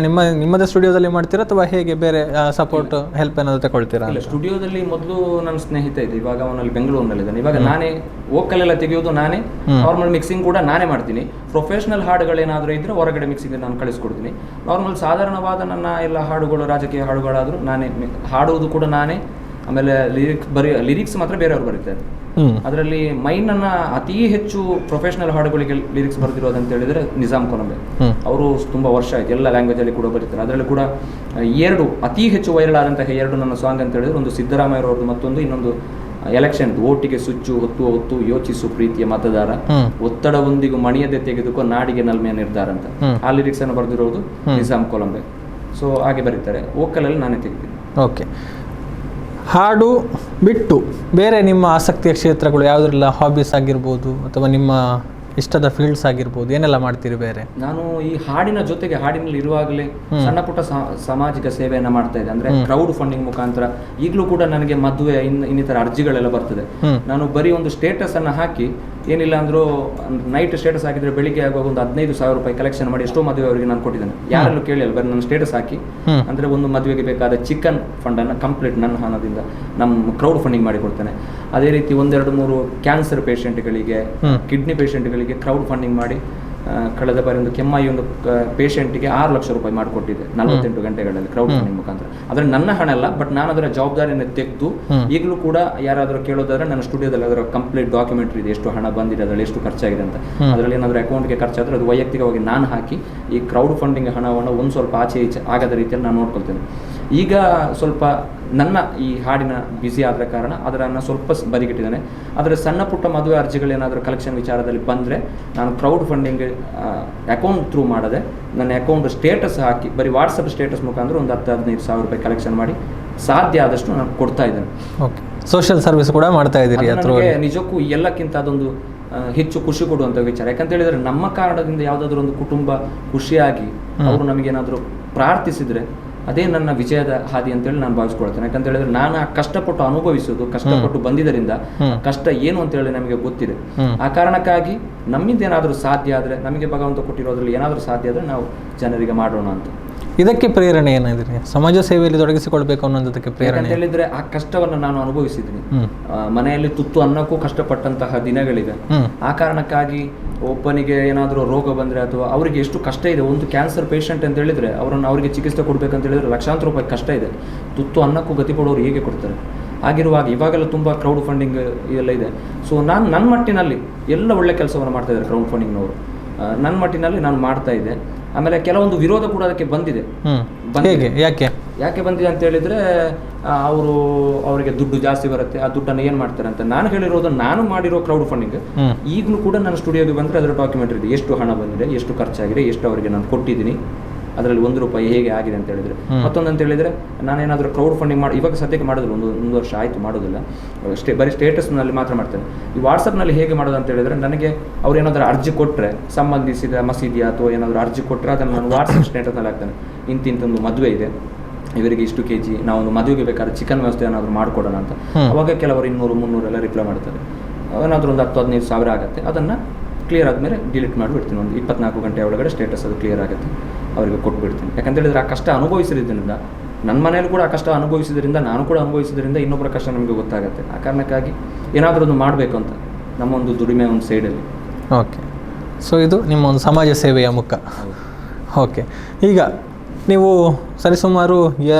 ನಿಮ್ಮದೇ ಸ್ಟುಡಿಯೋದಲ್ಲಿ ಮಾಡ್ತೀರಾ ಅಥವಾ ಹೇಗೆ ಬೇರೆ ಸಪೋರ್ಟ್ ಹೆಲ್ಪ್ ಏನಾದರೂ ತಗೊಳ್ತೀರಾ? ಇಲ್ಲ, ಸ್ಟುಡಿಯೋದಲ್ಲಿ ಮೊದಲು ನನ್ನ ಸ್ನೇಹಿತ ಇದೆ, ಇವಾಗ ಅವನಲ್ಲಿ ಬೆಂಗಳೂರಿನಲ್ಲಿದ್ದಾನೆ. ಇವಾಗ ನಾನೇ ವೋಕಲ್ ಎಲ್ಲ ತೆಗೆಯೋದು ನಾನೇ, ನಾರ್ಮಲ್ ಮಿಕ್ಸಿಂಗ್ ಕೂಡ ನಾನೇ ಮಾಡ್ತೀನಿ. ಪ್ರೊಫೆಷನಲ್ ಹಾಡುಗಳೇನಾದರೂ ಇದ್ರೆ ಹೊರಗಡೆ ಮಿಕ್ಸಿಂಗ್ ನಾನು ಕಳಿಸ್ಕೊಡ್ತೀನಿ. ನಾರ್ಮಲ್ ಸಾಧಾರಣವಾದ ನನ್ನ ಎಲ್ಲ ಹಾಡುಗಳು, ರಾಜಕೀಯ ಹಾಡುಗಳಾದರೂ ನಾನೇ ಹಾಡುವುದು ಕೂಡ ನಾನೇ. ಆಮೇಲೆ ಲಿರಿಕ್ಸ್ ಮಾತ್ರ ಬೇರೆಯವರು ಬರೀತಾರೆ. ಅದರಲ್ಲಿ ಮೈನನ್ನ ಅತಿ ಹೆಚ್ಚು ಪ್ರೊಫೆಷನಲ್ ಹಾಡುಗಳಿಗೆ ಲಿರಿಕ್ಸ್ ಬರೆದಿರೋದಂತ ಹೇಳಿದ್ರೆ ನಿಜಾಮ್ ಕೊಲಂಬೆ ಅವರು. ತುಂಬಾ ವರ್ಷ ಆಯ್ತು, ಎಲ್ಲ ಲ್ಯಾಂಗ್ವೇಜ್ ಅಲ್ಲಿ ಕೂಡ ಬರೀತಾರೆ. ಅದರಲ್ಲಿ ಕೂಡ 2 ಅತಿ ಹೆಚ್ಚು ವೈರಲ್ ಆದಂತಹ 2 ನನ್ನ ಸಾಂಗ್ ಅಂತ ಹೇಳಿದ್ರೆ, ಒಂದು ಸಿದ್ದರಾಮಯ್ಯ ಅವರದ್ದು, ಮತ್ತೊಂದು ಇನ್ನೊಂದು ಎಲೆಕ್ಷನ್ ಓಟಿಗೆ ಸುಚ್ಚು ಹೊತ್ತು ಯೋಚಿಸು ಪ್ರೀತಿಯ ಮತದಾರ, ಒತ್ತಡವೊಂದಿಗೂ ಮಣಿಯದೆ ತೆಗೆದುಕೋ ನಾಡಿಗೆ ನಲ್ಮೆಯ ನಿರ್ಧಾರ ಅಂತ. ಆ ಲಿರಿಕ್ಸ್ ಅನ್ನು ಬರೆದಿರೋದು ನಿಜಾಮ್ ಕೊಲಂಬೆ. ಸೊ ಹಾಗೆ ಬರೀತಾರೆ. ವೋಕಲ್ ಅಲ್ಲಿ ನಾನೇ ತೆಗಿತೀನಿ. ಓಕೆ, ಹಾಡು ಬಿಟ್ಟು ಬೇರೆ ನಿಮ್ಮ ಆಸಕ್ತಿಯ ಕ್ಷೇತ್ರಗಳು ಯಾವುದೆಲ್ಲ? ಹಾಬೀಸ್ ಆಗಿರ್ಬೋದು ಅಥವಾ ನಿಮ್ಮ ಇಷ್ಟದ ಫೀಲ್ಡ್ಸ್ ಆಗಿರ್ಬೋದು, ಏನೆಲ್ಲ ಮಾಡ್ತೀರಿ ಬೇರೆ? ನಾನು ಈ ಹಾಡಿನ ಜೊತೆಗೆ, ಹಾಡಿನಲ್ಲಿ ಇರುವಾಗಲೇ ಸಣ್ಣ ಪುಟ್ಟ ಸಾಮಾಜಿಕ ಸೇವೆಯನ್ನ ಮಾಡ್ತಾ ಇದ್ದೆ. ಅಂದ್ರೆ ಕ್ರೌಡ್ ಫಂಡಿಂಗ್ ಮುಖಾಂತರ ಈಗಲೂ ಕೂಡ ನನಗೆ ಮದುವೆ ಇನ್ನಿತರ ಅರ್ಜಿಗಳೆಲ್ಲ ಬರ್ತದೆ. ನಾನು ಬರೀ ಒಂದು ಸ್ಟೇಟಸ್ ಅನ್ನ ಹಾಕಿ, ಏನಿಲ್ಲ ಅಂದ್ರೂ ನೈಟ್ ಸ್ಟೇಟಸ್ ಹಾಕಿದ್ರೆ ಬೆಳಿಗ್ಗೆ ಆಗುವಾಗ ಒಂದು 15,000 ರೂಪಾಯಿ ಕಲೆಕ್ಷನ್ ಮಾಡಿ ಎಷ್ಟೋ ಮದುವೆ ಅವರಿಗೆ ನಾನು ಕೊಟ್ಟಿದ್ದೇನೆ. ಯಾರಲ್ಲೂ ಕೇಳಿಲ್ಲ, ಬರೀ ನನ್ನ ಸ್ಟೇಟಸ್ ಹಾಕಿ ಅಂದ್ರೆ ಒಂದು ಮದುವೆಗೆ ಬೇಕಾದ ಚಿಕನ್ ಫಂಡ್ ಅನ್ನ ಕಂಪ್ಲೀಟ್ ನನ್ನ ಹಣದಿಂದ ನಮ್ಮ ಕ್ರೌಡ್ ಫಂಡಿಂಗ್ ಮಾಡಿ ಕೊಡ್ತೇನೆ. ಅದೇ ರೀತಿ 1-2-3 ಕ್ಯಾನ್ಸರ್ ಪೇಷಂಟ್ಗಳಿಗೆ, ಕಿಡ್ನಿ ಪೇಷಂಟ್ಗಳಿಗೆ ಕ್ರೌಡ್ ಫಂಡಿಂಗ್ ಮಾಡಿ ಕಳೆದ ಬಾರಿ ಒಂದು ಕೆಮ್ಮಾಯಿ ಒಂದು ಪೇಷಂಟ್ಗೆ 6 ಲಕ್ಷ ರೂಪಾಯಿ ಮಾಡಿಕೊಟ್ಟಿದೆ 48 ಗಂಟೆಗಳಲ್ಲಿ ಕ್ರೌಡ್ ಫಂಡಿಂಗ್ ಮುಖಾಂತರ. ಆದರೆ ನನ್ನ ಹಣ ಅಲ್ಲ, ಬಟ್ ನಾನು ಅದರ ಜವಾಬ್ದಾರಿಯನ್ನು ತೆಗೆದು ಈಗಲೂ ಕೂಡ ಯಾರಾದರೂ ಕೇಳೋದಾದ್ರೆ ನನ್ನ ಸ್ಟುಡಿಯೋದಲ್ಲಿ ಅದರ ಕಂಪ್ಲೀಟ್ ಡಾಕ್ಯುಮೆಂಟ್ರಿ ಇದೆ, ಎಷ್ಟು ಹಣ ಬಂದಿದೆ, ಅದರಲ್ಲಿ ಎಷ್ಟು ಖರ್ಚಾಗಿದೆ ಅಂತ. ಅದರಲ್ಲಿ ಏನಾದರೂ ಅಕೌಂಟ್ಗೆ ಖರ್ಚಾದರೆ ಅದು ವೈಯಕ್ತಿಕವಾಗಿ ನಾನು ಹಾಕಿ ಈ ಕ್ರೌಡ್ ಫಂಡಿಂಗ್ ಹಣವನ್ನು ಒಂದು ಸ್ವಲ್ಪ ಆಚೆ ಈಚೆ ಆಗದ ರೀತಿಯಲ್ಲಿ ನಾನು ನೋಡ್ಕೊಳ್ತೇನೆ. ಈಗ ಸ್ವಲ್ಪ ನನ್ನ ಈ ಹಾಡಿನ ಬ್ಯುಸಿ ಆದ ಕಾರಣ ಅದನ್ನು ಸ್ವಲ್ಪ ಬದಿಗಿಟ್ಟಿದ್ದೇನೆ. ಆದರೆ ಸಣ್ಣ ಪುಟ್ಟ ಮದುವೆ ಅರ್ಜಿಗಳೇನಾದರೂ ಕಲೆಕ್ಷನ್ ವಿಚಾರದಲ್ಲಿ ಬಂದರೆ ನಾನು ಕ್ರೌಡ್ ಫಂಡಿಂಗ್ ಅಕೌಂಟ್ ಥ್ರೂ ಮಾಡದೆ ನನ್ನ ಅಕೌಂಟ್ ಸ್ಟೇಟಸ್ ಹಾಕಿ ಬರೀ ವಾಟ್ಸಪ್ ಸ್ಟೇಟಸ್ ಮುಖಾಂತರ ಒಂದು 10-15 ಸಾವಿರ ರೂಪಾಯಿ ಕಲೆಕ್ಷನ್ ಮಾಡಿ ಸಾಧ್ಯ ಆದಷ್ಟು ನಾನು ಕೊಡ್ತಾ ಇದ್ದೇನೆ. ಓಕೆ, ಸೋಷಿಯಲ್ ಸರ್ವಿಸ್ ಕೂಡ ಮಾಡ್ತಾ ಇದ್ದೀರಿ. ನನಗೆ ನಿಜಕ್ಕೂ ಎಲ್ಲಕ್ಕಿಂತ ಅದೊಂದು ಹೆಚ್ಚು ಖುಷಿ ಕೊಡುವಂಥ ವಿಚಾರ. ಯಾಕಂತ ಹೇಳಿದರೆ ನಮ್ಮ ಕಾರಣದಿಂದ ಯಾವುದಾದ್ರೂ ಒಂದು ಕುಟುಂಬ ಖುಷಿಯಾಗಿ ಅವರು ನಮಗೇನಾದರೂ ಪ್ರಾರ್ಥಿಸಿದರೆ ಅದೇ ನನ್ನ ವಿಜಯದ ಹಾದಿ ಅಂತೇಳಿ ನಾನು ಭಾವಿಸ್ಕೊಳ್ತೇನೆ. ಯಾಕಂತ ಹೇಳಿದ್ರೆ ನಾನು ಆ ಕಷ್ಟಪಟ್ಟು ಅನುಭವಿಸೋದು, ಕಷ್ಟಪಟ್ಟು ಬಂದಿದ್ದರಿಂದ ಕಷ್ಟ ಏನು ಅಂತೇಳಿ ನಮಗೆ ಗೊತ್ತಿದೆ. ಆ ಕಾರಣಕ್ಕಾಗಿ ನಮ್ಮಿಂದ ಏನಾದರೂ ಸಾಧ್ಯ ಆದರೆ, ನಮಗೆ ಭಗವಂತ ಕೊಟ್ಟಿರೋದ್ರಲ್ಲಿ ಏನಾದರೂ ಸಾಧ್ಯ ಆದರೆ ನಾವು ಜನರಿಗೆ ಮಾಡೋಣ ಅಂತ. ಇದಕ್ಕೆ ಪ್ರೇರಣೆ ಏನಾದ್ರೆ ಸಮಾಜ ಸೇವೆಯಲ್ಲಿ ತೊಡಗಿಸಿಕೊಳ್ಬೇಕು ಅನ್ನೋದಕ್ಕೆ ಪ್ರೇರಣೆ ಅಂತ ಹೇಳಿದ್ರೆ ಆ ಕಷ್ಟವನ್ನು ನಾನು ಅನುಭವಿಸಿದ್ದೀನಿ. ಮನೆಯಲ್ಲಿ ತುತ್ತು ಅನ್ನಕ್ಕೂ ಕಷ್ಟಪಟ್ಟಂತಹ ದಿನಗಳಿವೆ. ಆ ಕಾರಣಕ್ಕಾಗಿ ಒಬ್ಬನಿಗೆ ಏನಾದರೂ ರೋಗ ಬಂದರೆ ಅಥವಾ ಅವರಿಗೆ ಎಷ್ಟು ಕಷ್ಟ ಇದೆ, ಒಂದು ಕ್ಯಾನ್ಸರ್ ಪೇಷಂಟ್ ಅಂತ ಹೇಳಿದ್ರೆ ಅವರಿಗೆ ಚಿಕಿತ್ಸೆ ಕೊಡ್ಬೇಕಂತ ಹೇಳಿದ್ರೆ ಲಕ್ಷಾಂತರ ರೂಪಾಯಿ ಕಷ್ಟ ಇದೆ. ತುತ್ತು ಅನ್ನಕ್ಕೂ ಗತಿ ಕೊಡೋರು ಹೇಗೆ ಕೊಡ್ತಾರೆ? ಆಗಿರುವಾಗ ಇವಾಗೆಲ್ಲ ತುಂಬ ಕ್ರೌಡ್ ಫಂಡಿಂಗ್ ಇದೆಲ್ಲ ಇದೆ. ಸೊ ನಾನು ನನ್ನ ಮಟ್ಟಿನಲ್ಲಿ ಎಲ್ಲ ಒಳ್ಳೆ ಕೆಲಸವನ್ನು ಮಾಡ್ತಾ ಇದ್ದಾರೆ ಕ್ರೌಡ್ ಫಂಡಿಂಗ್ನವರು. ನನ್ನ ಮಟ್ಟಿನಲ್ಲಿ ನಾನು ಮಾಡ್ತಾ ಇದ್ದೆ. ಆಮೇಲೆ ಕೆಲವೊಂದು ವಿರೋಧ ಕೂಡ ಅದಕ್ಕೆ ಬಂದಿದೆ. ಯಾಕೆ ಬಂದಿದೆ ಅಂತ ಹೇಳಿದ್ರೆ ಅವರಿಗೆ ದುಡ್ಡು ಜಾಸ್ತಿ ಬರುತ್ತೆ, ಆ ದುಡ್ಡನ್ನು ಏನು ಮಾಡ್ತಾರೆ ಅಂತ. ನಾನು ಹೇಳಿರೋದು, ನಾನು ಮಾಡಿರೋ ಕ್ರೌಡ್ ಫಂಡಿಂಗ್ ಈಗಲೂ ಕೂಡ ನನ್ನ ಸ್ಟುಡಿಯೋಗೆ ಬಂದರೆ ಅದರ ಡಾಕ್ಯುಮೆಂಟ್ರಿ ಇದೆ. ಎಷ್ಟು ಹಣ ಬಂದಿದೆ, ಎಷ್ಟು ಖರ್ಚಾಗಿದೆ, ಎಷ್ಟು ಅವರಿಗೆ ನಾನು ಕೊಟ್ಟಿದ್ದೀನಿ, ಅದರಲ್ಲಿ 1 ರೂಪಾಯಿ ಹೇಗೆ ಆಗಿದೆ ಅಂತ ಹೇಳಿದ್ರೆ. ಮತ್ತೊಂದು ಅಂತ ಹೇಳಿದ್ರೆ, ನಾನೇನಾದರೂ ಕ್ರೌಡ್ ಫಂಡಿಂಗ್ ಮಾಡಿ ಇವಾಗ ಸದ್ಯಕ್ಕೆ ಮಾಡೋದಿಲ್ಲ, ಒಂದು ವರ್ಷ ಆಯಿತು ಮಾಡೋದಿಲ್ಲ, ಬರೀ ಸ್ಟೇಟಸ್ನಲ್ಲಿ ಮಾತ್ರ ಮಾಡ್ತೇನೆ. ಈ ವಾಟ್ಸಪ್ನಲ್ಲಿ ಹೇಗೆ ಮಾಡೋದು ಅಂತ ಹೇಳಿದ್ರೆ, ನನಗೆ ಅವ್ರು ಏನಾದರೂ ಅರ್ಜಿ ಕೊಟ್ಟರೆ, ಸಂಬಂಧಿಸಿದ ಮಸೀದಿ ಅಥವಾ ಏನಾದರೂ ಅರ್ಜಿ ಕೊಟ್ಟರೆ ಅದನ್ನು ನಾನು ವಾಟ್ಸಪ್ ಸ್ಟೇಟಸ್ನಲ್ಲಿ ಹಾಕ್ತೇನೆ. ಇಂತಿಂತೊಂದು ಮದುವೆ ಇದೆ, ಇವರಿಗೆ ಇಷ್ಟು kg, ನಾವೊಂದು ಮದುವೆಗೆ ಬೇಕಾದ್ರೆ ಚಿಕನ್ ವ್ಯವಸ್ಥೆ ಏನಾದರೂ ಮಾಡಿಕೊಡೋಣ ಅಂತ. ಅವಾಗ ಕೆಲವರು 200-300 ಎಲ್ಲ ರಿಪ್ಲೈ ಮಾಡ್ತಾರೆ. ಏನಾದರೂ ಒಂದು 10-15 ಸಾವಿರ ಆಗುತ್ತೆ. ಅದನ್ನು ಕ್ಲಿಯರ್ ಆದಮೇಲೆ ಡಿಲೀಟ್ ಮಾಡಿಬಿಡ್ತೀನಿ. ಒಂದು 24 ಗಂಟೆ ಒಳಗಡೆ ಸ್ಟೇಟಸ್ ಅದು ಕ್ಲಿಯರ್ ಆಗುತ್ತೆ, ಅವರಿಗೆ ಕೊಟ್ಬಿಡ್ತೀನಿ. ಯಾಕಂತ ಹೇಳಿದ್ರೆ ಆ ಕಷ್ಟ ಅನುಭವಿಸಿದ್ರಿಂದ, ನನ್ನ ಮನೇಲಿ ಕೂಡ ಆ ಕಷ್ಟ ಅನುಭವಿಸಿದ್ರಿಂದ, ನಾನು ಕೂಡ ಅನುಭವಿಸಿದ್ರಿಂದ ಇನ್ನೊಬ್ಬರ ಕಷ್ಟ ನಮಗೆ ಗೊತ್ತಾಗುತ್ತೆ. ಆ ಕಾರಣಕ್ಕಾಗಿ ಏನಾದರೂ ಒಂದು ಮಾಡಬೇಕು ಅಂತ ನಮ್ಮ ಒಂದು ದುಡಿಮೆ ಒಂದು ಸೈಡಲ್ಲಿ. ಓಕೆ, ಸೊ ಇದು ನಿಮ್ಮ ಒಂದು ಸಮಾಜ ಸೇವೆಯ ಮುಖ. ಓಕೆ, ಈಗ ನೀವು ಸರಿಸುಮಾರು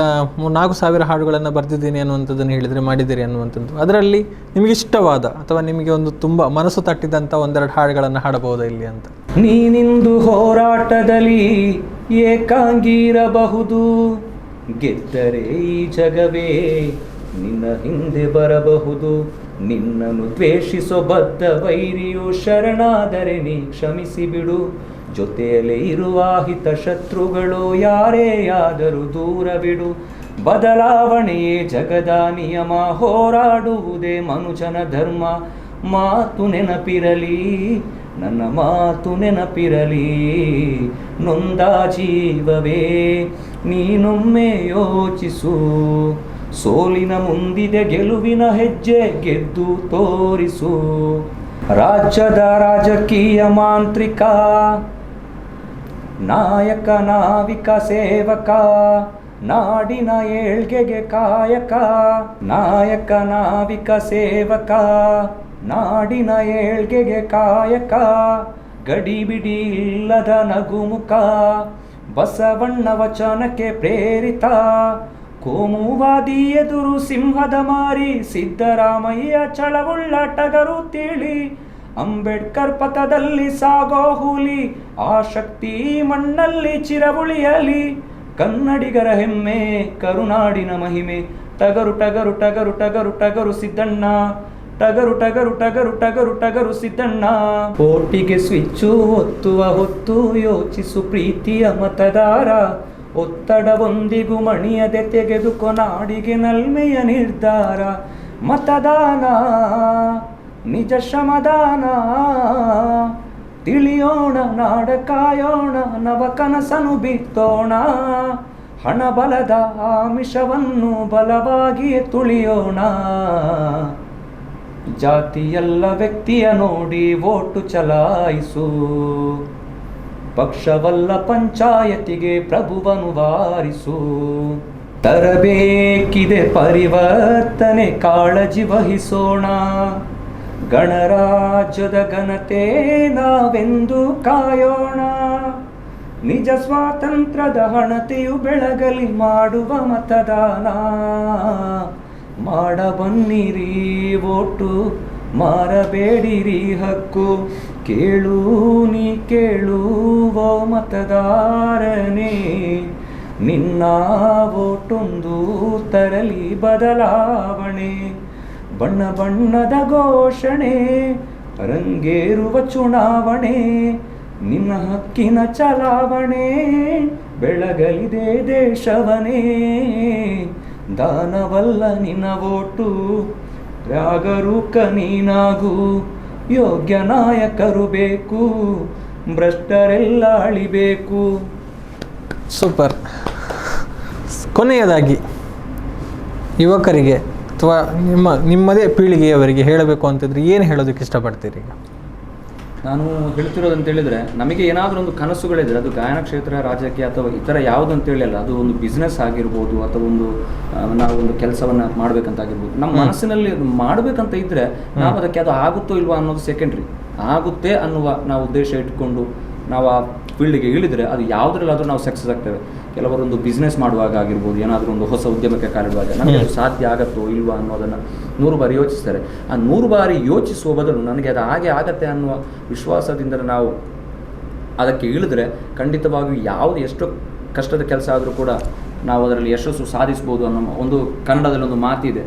4,000 ಹಾಡುಗಳನ್ನು ಬರೆದಿದ್ದೀನಿ ಅನ್ನುವಂಥದ್ದನ್ನು ಹೇಳಿದರೆ, ಮಾಡಿದ್ದೀರಿ ಅನ್ನುವಂಥದ್ದು. ಅದರಲ್ಲಿ ನಿಮಗೆ ಇಷ್ಟವಾದ ಅಥವಾ ನಿಮಗೆ ಒಂದು ತುಂಬ ಮನಸ್ಸು ತಟ್ಟಿದಂಥ 1-2 ಹಾಡುಗಳನ್ನು ಹಾಡಬಹುದಾ ಇಲ್ಲಿ ಅಂತ? ನೀನಿಂದು ಹೋರಾಟದಲ್ಲಿ ಏಕಾಂಗಿರಬಹುದು, ಗೆದ್ದರೆ ಈ ಜಗವೇ ನಿನ್ನ ಹಿಂದೆ ಬರಬಹುದು. ನಿನ್ನನ್ನು ದ್ವೇಷಿಸೋ ಬದ್ಧ ವೈರಿಯು ಶರಣಾದರೆ ನೀ ಕ್ಷಮಿಸಿ ಬಿಡು. ಜೊತೆಯಲ್ಲೇ ಇರುವ ಹಿತ ಶತ್ರುಗಳು ಯಾರೇ ಆದರೂ ದೂರ ಬಿಡು. ಬದಲಾವಣೆಯೇ ಜಗದ ನಿಯಮ, ಹೋರಾಡುವುದೇ ಮನುಜನ ಧರ್ಮ. ಮಾತು ನೆನಪಿರಲಿ, ನನ್ನ ಮಾತು ನೆನಪಿರಲಿ, ನೊಂದ ಜೀವವೇ ನೀನೊಮ್ಮೆ ಯೋಚಿಸು. ಸೋಲಿನ ಮುಂದಿದೆ ಗೆಲುವಿನ ಹೆಜ್ಜೆ, ಗೆದ್ದು ತೋರಿಸು. ರಾಜ್ಯದ ರಾಜಕೀಯ ಮಾಂತ್ರಿಕ, ನಾಯಕ ನಾವಿಕ ಸೇವಕ, ನಾಡಿನ ಏಳ್ಗೆಗೆ ಕಾಯಕ. ನಾಯಕ ನಾವಿಕ ಸೇವಕ, ನಾಡಿನ ಏಳ್ಗೆಗೆ ಕಾಯಕ. ಗಡಿಬಿಡಿ ಇಲ್ಲದ ನಗುಮುಖ, ಬಸವಣ್ಣ ವಚನಕ್ಕೆ ಪ್ರೇರಿತ. ಕೋಮುವಾದಿ ಎದುರು ಸಿಂಹದ ಮಾರಿ, ಸಿದ್ದರಾಮಯ್ಯ ಚಳವುಳ್ಳ ಟಗರು ತಿಳಿ. ಅಂಬೇಡ್ಕರ್ ಪಥದಲ್ಲಿ ಸಾಗೋ ಹುಲಿ, ಆ ಶಕ್ತಿ ಮಣ್ಣಲ್ಲಿ ಚಿರವುಳಿಯಲಿ. ಕನ್ನಡಿಗರ ಹೆಮ್ಮೆ, ಕರುನಾಡಿನ ಮಹಿಮೆ, ಟಗರು ಟಗರು ಟಗರು ಟಗರು ಟಗರು ಸಿದ್ದಣ್ಣ. ಟಗರು ಟಗರು ಟಗರು ಟಗರು ಟಗರು ಸಿದ್ದಣ್ಣ. ಓಟಿಗೆ ಸ್ವಿಚ್ಚು ಒತ್ತುವ ಹೊತ್ತು ಯೋಚಿಸು ಪ್ರೀತಿಯ ಮತದಾರ. ಒತ್ತಡವೊಂದಿಗೂ ಮಣಿಯದೆ ತೆಗೆದುಕೊ ನಾಡಿಗೆ ನಲ್ಮೆಯ ನಿರ್ಧಾರ. ಮತದಾನ ನಿಜ ಶ್ರಮದಾನ, ತಿಳಿಯೋಣ ನಾಡ ಕಾಯೋಣ, ನವ ಕನಸನು ಬಿತ್ತೋಣ. ಹಣ ಬಲದ ಆಮಿಷವನ್ನು ಬಲವಾಗಿಯೇ ತುಳಿಯೋಣ. ಜಾತಿಯಲ್ಲ ವ್ಯಕ್ತಿಯ ನೋಡಿ ವೋಟು ಚಲಾಯಿಸು. ಪಕ್ಷವಲ್ಲ ಪಂಚಾಯತಿಗೆ ಪ್ರಭುವನು ವಾರಿಸು. ತರಬೇಕಿದೆ ಪರಿವರ್ತನೆ, ಕಾಳಜಿ ವಹಿಸೋಣ. ಗಣರಾಜ್ಯದ ಘನತೆ ನಾವೆಂದು ಕಾಯೋಣ. ನಿಜ ಸ್ವಾತಂತ್ರ್ಯದ ಹಣತೆಯು ಬೆಳಗಲಿ ಮಾಡುವ ಮತದಾನ. ಮಾಡಬನ್ನಿರಿ ವೋಟು, ಮಾರಬೇಡಿರಿ ಹಕ್ಕು. ಕೇಳು ನೀ ಕೇಳುವ ಮತದಾರನೇ, ನಿನ್ನ ಓಟೊಂದು ತರಲಿ ಬದಲಾವಣೆ, ಬಣ್ಣ ಬಣ್ಣದ ಘೋಷಣೆ ರಂಗೇರುವ ಚುನಾವಣೆ, ನಿನ್ನ ಹಕ್ಕಿನ ಚಲಾವಣೆ ಬೆಳಗಲಿದೆ ದೇಶವನೇ. ದಾನವಲ್ಲ ನಿನ್ನ ಓಟು, ಜಾಗರೂಕ ನೀನಾಗು, ಯೋಗ್ಯ ನಾಯಕರು ಬೇಕು, ಭ್ರಷ್ಟರೆಲ್ಲ ಅಳಿಬೇಕು. ಸೂಪರ್. ಕೊನೆಯದಾಗಿ ಯುವಕರಿಗೆ ಅಥವಾ ನಿಮ್ಮದೇ ಪೀಳಿಗೆಯವರಿಗೆ ಹೇಳಬೇಕು ಅಂತಿದ್ರೆ ಏನು ಹೇಳೋದಕ್ಕೆ ಇಷ್ಟಪಡ್ತೀರಿ? ಈಗ ನಾನು ಹೇಳ್ತಿರೋದು ಅಂತ ಹೇಳಿದ್ರೆ, ನಮಗೆ ಏನಾದರೂ ಒಂದು ಕನಸುಗಳಿದ್ರೆ ಅದು ಗಾಯನ ಕ್ಷೇತ್ರ, ರಾಜಕೀಯ ಅಥವಾ ಇತರ ಯಾವುದು ಅಂತ ಹೇಳಿಲ್ಲ, ಅದು ಒಂದು ಬಿಸ್ನೆಸ್ ಆಗಿರ್ಬೋದು ಅಥವಾ ಒಂದು ನಾವು ಒಂದು ಕೆಲಸವನ್ನ ಮಾಡ್ಬೇಕಂತಾಗಿರ್ಬೋದು, ನಮ್ಮ ಮನಸ್ಸಿನಲ್ಲಿ ಮಾಡಬೇಕಂತ ಇದ್ರೆ ನಾವು ಅದಕ್ಕೆ ಅದು ಆಗುತ್ತೋ ಇಲ್ವಾ ಅನ್ನೋದು ಸೆಕೆಂಡ್ರಿ. ಆಗುತ್ತೆ ಅನ್ನುವ ನಾವು ಉದ್ದೇಶ ಇಟ್ಕೊಂಡು ನಾವು ಆ ಫೀಲ್ಡ್ಗೆ ಇಳಿದ್ರೆ ಅದು ಯಾವುದ್ರಲ್ಲಾದ್ರೂ ನಾವು ಸಕ್ಸಸ್ ಆಗ್ತೇವೆ. ಕೆಲವರೊಂದು ಬಿಸ್ನೆಸ್ ಮಾಡುವಾಗ ಆಗಿರ್ಬೋದು, ಏನಾದರೂ ಒಂದು ಹೊಸ ಉದ್ಯಮಕ್ಕೆ ಕಾಲಿಡುವಾಗ ನಮಗೆ ಅದು ಸಾಧ್ಯ ಆಗತ್ತೋ ಇಲ್ವಾ ಅನ್ನೋದನ್ನು 100 ಬಾರಿ ಯೋಚಿಸ್ತಾರೆ. ಆ 100 ಬಾರಿ ಯೋಚಿಸುವ ಬದಲು ನನಗೆ ಅದು ಹಾಗೆ ಆಗತ್ತೆ ಅನ್ನುವ ವಿಶ್ವಾಸದಿಂದ ನಾವು ಅದಕ್ಕೆ ಇಳಿದ್ರೆ ಖಂಡಿತವಾಗಿಯೂ ಯಾವುದು ಎಷ್ಟು ಕಷ್ಟದ ಕೆಲಸ ಆದರೂ ಕೂಡ ನಾವು ಅದರಲ್ಲಿ ಯಶಸ್ಸು ಸಾಧಿಸ್ಬೋದು ಅನ್ನೋ ಒಂದು ಕನ್ನಡದಲ್ಲಿ ಒಂದು ಮಾತಿದೆ,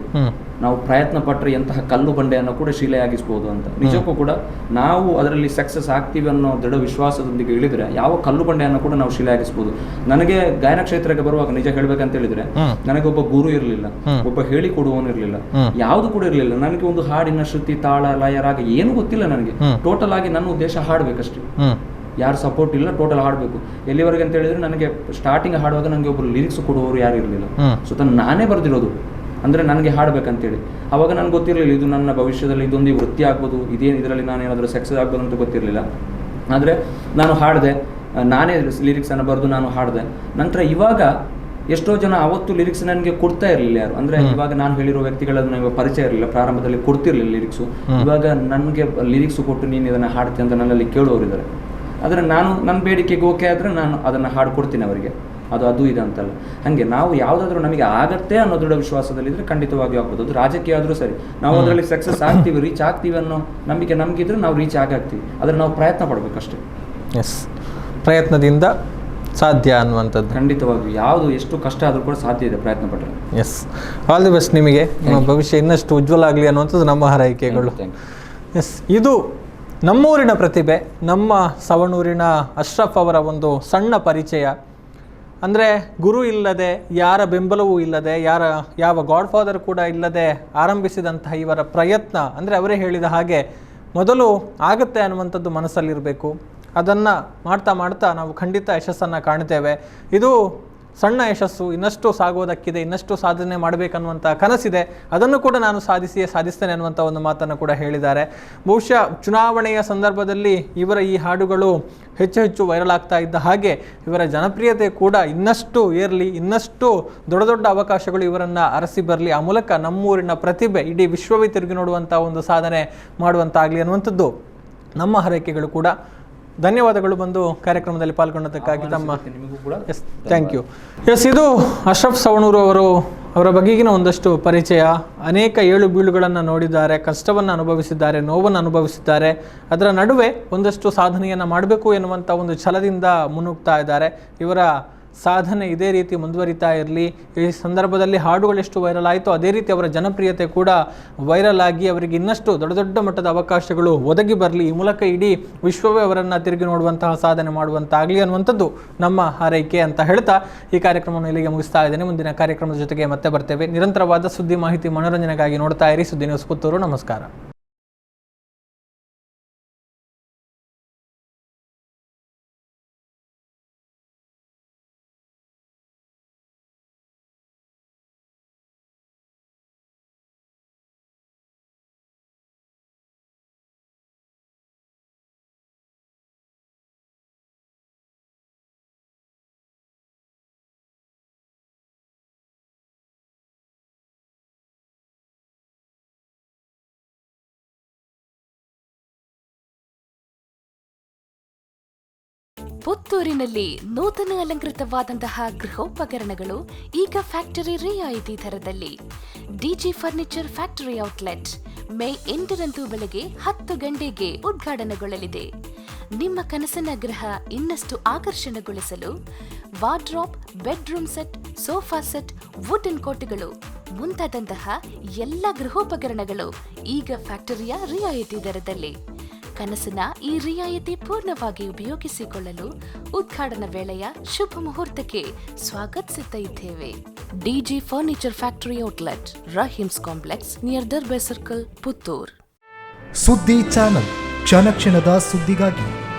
ನಾವು ಪ್ರಯತ್ನ ಪಟ್ಟರೆ ಎಂತಹ ಕಲ್ಲು ಬಂಡೆಯನ್ನು ಕೂಡ ಶಿಲೆಯಾಗಿಸ್ಬೋದು ಅಂತ. ನಿಜಕ್ಕೂ ಕೂಡ ನಾವು ಅದರಲ್ಲಿ ಸಕ್ಸಸ್ ಆಗ್ತೀವಿ ಅನ್ನೋ ದೃಢ ವಿಶ್ವಾಸದೊಂದಿಗೆ ಇಳಿದ್ರೆ ಯಾವ ಕಲ್ಲು ಬಂಡೆಯನ್ನು ಕೂಡ ನಾವು ಶಿಲೆಯಾಗಿಸ್ಬೋದು. ನನಗೆ ಗಾಯನ ಕ್ಷೇತ್ರಕ್ಕೆ ಬರುವಾಗ ನಿಜ ಹೇಳ್ಬೇಕಂತ ಹೇಳಿದ್ರೆ, ನನಗೆ ಒಬ್ಬ ಗುರು ಇರಲಿಲ್ಲ, ಒಬ್ಬ ಹೇಳಿಕೊಡುವವನು ಇರಲಿಲ್ಲ, ಯಾವುದು ಕೂಡ ಇರಲಿಲ್ಲ. ನನಗೆ ಒಂದು ಹಾಡಿನ ಶ್ರುತಿ, ತಾಳ, ಲಯ, ರಾಗ ಏನು ಗೊತ್ತಿಲ್ಲ ನನಗೆ. ಟೋಟಲ್ ಆಗಿ ನನ್ನ ಉದ್ದೇಶ ಹಾಡಬೇಕಷ್ಟೇ, ಯಾರು ಸಪೋರ್ಟ್ ಇಲ್ಲ, ಟೋಟಲ್ ಹಾಡಬೇಕು. ಎಲ್ಲಿವರೆಗೆ ಅಂತ ಹೇಳಿದ್ರೆ, ನನಗೆ ಸ್ಟಾರ್ಟಿಂಗ್ ಹಾಡುವಾಗ ನನಗೆ ಒಬ್ಬರು ಲಿರಿಕ್ಸ್ ಕೊಡುವವರು ಯಾರು ಇರಲಿಲ್ಲ. ಸೊ ನಾನೇ ಬರೆದಿರೋದು ಅಂದರೆ ನನಗೆ ಹಾಡಬೇಕಂತೇಳಿ. ಅವಾಗ ನನಗೆ ಗೊತ್ತಿರಲಿಲ್ಲ ಇದು ನನ್ನ ಭವಿಷ್ಯದಲ್ಲಿ ಇದೊಂದು ವೃತ್ತಿ ಆಗ್ಬೋದು, ಇದೇನು ಇದರಲ್ಲಿ ನಾನು ಏನಾದರೂ ಸಕ್ಸಸ್ ಆಗ್ಬೋದು ಅಂತ ಗೊತ್ತಿರಲಿಲ್ಲ. ಆದರೆ ನಾನು ಹಾಡಿದೆ, ನಾನೇ ಲಿರಿಕ್ಸನ್ನು ಬರೆದು ನಾನು ಹಾಡಿದೆ. ನಂತರ ಇವಾಗ ಎಷ್ಟೋ ಜನ ಅವತ್ತು ಲಿರಿಕ್ಸ್ ನನಗೆ ಕೊಡ್ತಾ ಇರಲಿಲ್ಲ ಯಾರು, ಅಂದರೆ ಇವಾಗ ನಾನು ಹೇಳಿರೋ ವ್ಯಕ್ತಿಗಳನ್ನು ನನಗೆ ಪರಿಚಯ ಇರಲಿಲ್ಲ, ಪ್ರಾರಂಭದಲ್ಲಿ ಕೊಡ್ತಿರ್ಲಿಲ್ಲ ಲಿರಿಕ್ಸು. ಇವಾಗ ನನಗೆ ಲಿರಿಕ್ಸು ಕೊಟ್ಟು ನೀನು ಇದನ್ನು ಹಾಡ್ತೀನಿ ಅಂತ ನನ್ನಲ್ಲಿ ಕೇಳೋರಿದ್ದಾರೆ. ಆದರೆ ನಾನು ನನ್ನ ಬೇಡಿಕೆಗೆ ಓಕೆ ಆದರೆ ನಾನು ಅದನ್ನು ಹಾಡ್ಕೊಡ್ತೀನಿ ಅವರಿಗೆ. ಅದು ಇದೆ ಅಂತಲ್ಲ. ಹಾಗೆ ನಾವು ಯಾವುದಾದ್ರೂ ನಮಗೆ ಆಗತ್ತೆ ಅನ್ನೋ ದೃಢ ವಿಶ್ವಾಸದಲ್ಲಿದ್ದರೆ ಖಂಡಿತವಾಗಿಯೂ ಆಗ್ಬೋದು. ಅದು ರಾಜಕೀಯ ಆದರೂ ಸರಿ, ನಾವು ಅದರಲ್ಲಿ ಸಕ್ಸಸ್ ಆಗ್ತೀವಿ, ರೀಚ್ ಆಗ್ತೀವಿ ಅನ್ನೋ ನಂಬಿಕೆ ನಮಗಿದ್ರೆ ನಾವು ರೀಚ್ ಆಗ್ತೀವಿ. ಆದರೆ ನಾವು ಪ್ರಯತ್ನ ಪಡಬೇಕಷ್ಟೇ. ಎಸ್, ಪ್ರಯತ್ನದಿಂದ ಸಾಧ್ಯ ಅನ್ನುವಂಥದ್ದು ಖಂಡಿತವಾಗಿಯೂ ಯಾವುದು ಎಷ್ಟು ಕಷ್ಟ ಆದರೂ ಕೂಡ ಸಾಧ್ಯ ಇದೆ ಪ್ರಯತ್ನ ಪಟ್ಟರೆ. ಎಸ್, ಆಲ್ ದಿ ಬೆಸ್ಟ್ ನಿಮಗೆ. ನಿಮ್ಮ ಭವಿಷ್ಯ ಇನ್ನಷ್ಟು ಉಜ್ವಲ ಆಗಲಿ ಅನ್ನುವಂಥದ್ದು ನಮ್ಮ ಹಾರೈಕೆಗಳು. ಎಸ್, ಇದು ನಮ್ಮೂರಿನ ಪ್ರತಿಭೆ, ನಮ್ಮ ಸವಣೂರಿನ ಅಶ್ರಫ್ ಅವರ ಒಂದು ಸಣ್ಣ ಪರಿಚಯ. ಅಂದರೆ ಗುರು ಇಲ್ಲದೆ, ಯಾರ ಬೆಂಬಲವೂ ಇಲ್ಲದೆ, ಯಾವ ಗಾಡ್ ಫಾದರ್ ಕೂಡ ಇಲ್ಲದೆ ಆರಂಭಿಸಿದಂತಹ ಇವರ ಪ್ರಯತ್ನ, ಅಂದರೆ ಅವರೇ ಹೇಳಿದ ಹಾಗೆ ಮೊದಲು ಆಗುತ್ತೆ ಅನ್ನುವಂಥದ್ದು ಮನಸ್ಸಲ್ಲಿರಬೇಕು. ಅದನ್ನು ಮಾಡ್ತಾ ಮಾಡ್ತಾ ನಾವು ಖಂಡಿತ ಯಶಸ್ಸನ್ನು ಕಾಣ್ತೇವೆ. ಇದು ಸಣ್ಣ ಯಶಸ್ಸು, ಇನ್ನಷ್ಟು ಸಾಗೋದಕ್ಕಿದೆ, ಇನ್ನಷ್ಟು ಸಾಧನೆ ಮಾಡಬೇಕನ್ನುವಂಥ ಕನಸಿದೆ. ಅದನ್ನು ಕೂಡ ನಾನು ಸಾಧಿಸ್ತೇನೆ ಅನ್ನುವಂಥ ಒಂದು ಮಾತನ್ನು ಕೂಡ ಹೇಳಿದ್ದಾರೆ. ಬಹುಶಃ ಚುನಾವಣೆಯ ಸಂದರ್ಭದಲ್ಲಿ ಇವರ ಈ ಹಾಡುಗಳು ಹೆಚ್ಚು ಹೆಚ್ಚು ವೈರಲ್ ಆಗ್ತಾ ಇದ್ದ ಹಾಗೆ ಇವರ ಜನಪ್ರಿಯತೆ ಕೂಡ ಇನ್ನಷ್ಟು ಏರಲಿ, ಇನ್ನಷ್ಟು ದೊಡ್ಡ ದೊಡ್ಡ ಅವಕಾಶಗಳು ಇವರನ್ನು ಅರಸಿ ಬರಲಿ. ಆ ಮೂಲಕ ನಮ್ಮೂರಿನ ಪ್ರತಿಭೆ ಇಡೀ ವಿಶ್ವವೇ ತಿರುಗಿ ನೋಡುವಂಥ ಒಂದು ಸಾಧನೆ ಮಾಡುವಂತಾಗಲಿ ಅನ್ನುವಂಥದ್ದು ನಮ್ಮ ಹಾರೈಕೆಗಳು ಕೂಡ. ಧನ್ಯವಾದಗಳು ಬಂದು ಕಾರ್ಯಕ್ರಮದಲ್ಲಿ ಪಾಲ್ಗೊಂಡದಕ್ಕಾಗಿ. ನಿಮಗೂ ಕೂಡ ಎಸ್, ಥ್ಯಾಂಕ್ ಯು. ಎಸ್, ಇದು ಅಶ್ರಫ್ ಸವಣೂರು ಅವರ ಬಗೆಗಿನ ಒಂದಷ್ಟು ಪರಿಚಯ. ಅನೇಕ ಏಳು ಬೀಳುಗಳನ್ನು ನೋಡಿದ್ದಾರೆ, ಕಷ್ಟವನ್ನು ಅನುಭವಿಸಿದ್ದಾರೆ, ನೋವನ್ನು ಅನುಭವಿಸಿದ್ದಾರೆ. ಅದರ ನಡುವೆ ಒಂದಷ್ಟು ಸಾಧನೆಯನ್ನು ಮಾಡಬೇಕು ಎನ್ನುವಂಥ ಒಂದು ಛಲದಿಂದ ಮುನ್ನುಗ್ತಾ ಇದ್ದಾರೆ. ಇವರ ಸಾಧನೆ ಇದೇ ರೀತಿ ಮುಂದುವರಿತಾ ಇರಲಿ. ಈ ಸಂದರ್ಭದಲ್ಲಿ ಹಾಡುಗಳೆಷ್ಟು ವೈರಲ್ ಆಯಿತು ಅದೇ ರೀತಿ ಅವರ ಜನಪ್ರಿಯತೆ ಕೂಡ ವೈರಲ್ ಆಗಿ ಅವರಿಗೆ ಇನ್ನಷ್ಟು ದೊಡ್ಡ ದೊಡ್ಡ ಮಟ್ಟದ ಅವಕಾಶಗಳು ಒದಗಿ ಬರಲಿ. ಈ ಮೂಲಕ ಇಡೀ ವಿಶ್ವವೇ ಅವರನ್ನು ತಿರುಗಿ ನೋಡುವಂತಹ ಸಾಧನೆ ಮಾಡುವಂತಾಗಲಿ ಅನ್ನುವಂಥದ್ದು ನಮ್ಮ ಹಾರೈಕೆ ಅಂತ ಹೇಳ್ತಾ ಈ ಕಾರ್ಯಕ್ರಮವನ್ನು ಇಲ್ಲಿಗೆ ಮುಗಿಸ್ತಾ ಇದ್ದೇನೆ. ಮುಂದಿನ ಕಾರ್ಯಕ್ರಮದ ಜೊತೆಗೆ ಮತ್ತೆ ಬರ್ತೇವೆ. ನಿರಂತರವಾದ ಸುದ್ದಿ, ಮಾಹಿತಿ, ಮನೋರಂಜನೆಗಾಗಿ ನೋಡ್ತಾ ಇರಿ ಸುದ್ದಿ ನ್ಯೂಸ್ ಪುತ್ತೂರು. ನಮಸ್ಕಾರ. ಪುತ್ತೂರಿನಲ್ಲಿ ನೂತನ ಅಲಂಕೃತವಾದಂತಹ ಗೃಹೋಪಕರಣಗಳು ಈಗ ಫ್ಯಾಕ್ಟರಿ ರಿಯಾಯಿತಿ ದರದಲ್ಲಿ. DG furniture factory outlet May 8ರಂದು ಬೆಳಗ್ಗೆ 10 ಗಂಟೆಗೆ ಉದ್ಘಾಟನೆಗೊಳ್ಳಲಿದೆ. ನಿಮ್ಮ ಕನಸಿನ ಗೃಹ ಇನ್ನಷ್ಟು ಆಕರ್ಷಣೆಗೊಳಿಸಲು wardrobe, bedroom set, sofa set, wooden ಕೋಟೆಗಳು ಮುಂತಾದಂತಹ ಎಲ್ಲ ಗೃಹೋಪಕರಣಗಳು ಈಗ ಫ್ಯಾಕ್ಟರಿಯ ರಿಯಾಯಿತಿ ದರದಲ್ಲಿ. ಕನಸಿನ ಈ ರಿಯಾಯಿತಿ ಪೂರ್ಣವಾಗಿ ಉಪಯೋಗಿಸಿಕೊಳ್ಳಲು ಉದ್ಘಾಟನಾ ವೇಳೆಯ ಶುಭ ಮುಹೂರ್ತಕ್ಕೆ ಸ್ವಾಗತಿಸುತ್ತಾ ಇದ್ದೇವೆ. DG furniture factory outlet, Rahim's complex, near Darbe circle, Puttur. Suddi channel, ಕ್ಷಣ ಕ್ಷಣದ ಸುದ್ದಿಗಾಗಿ.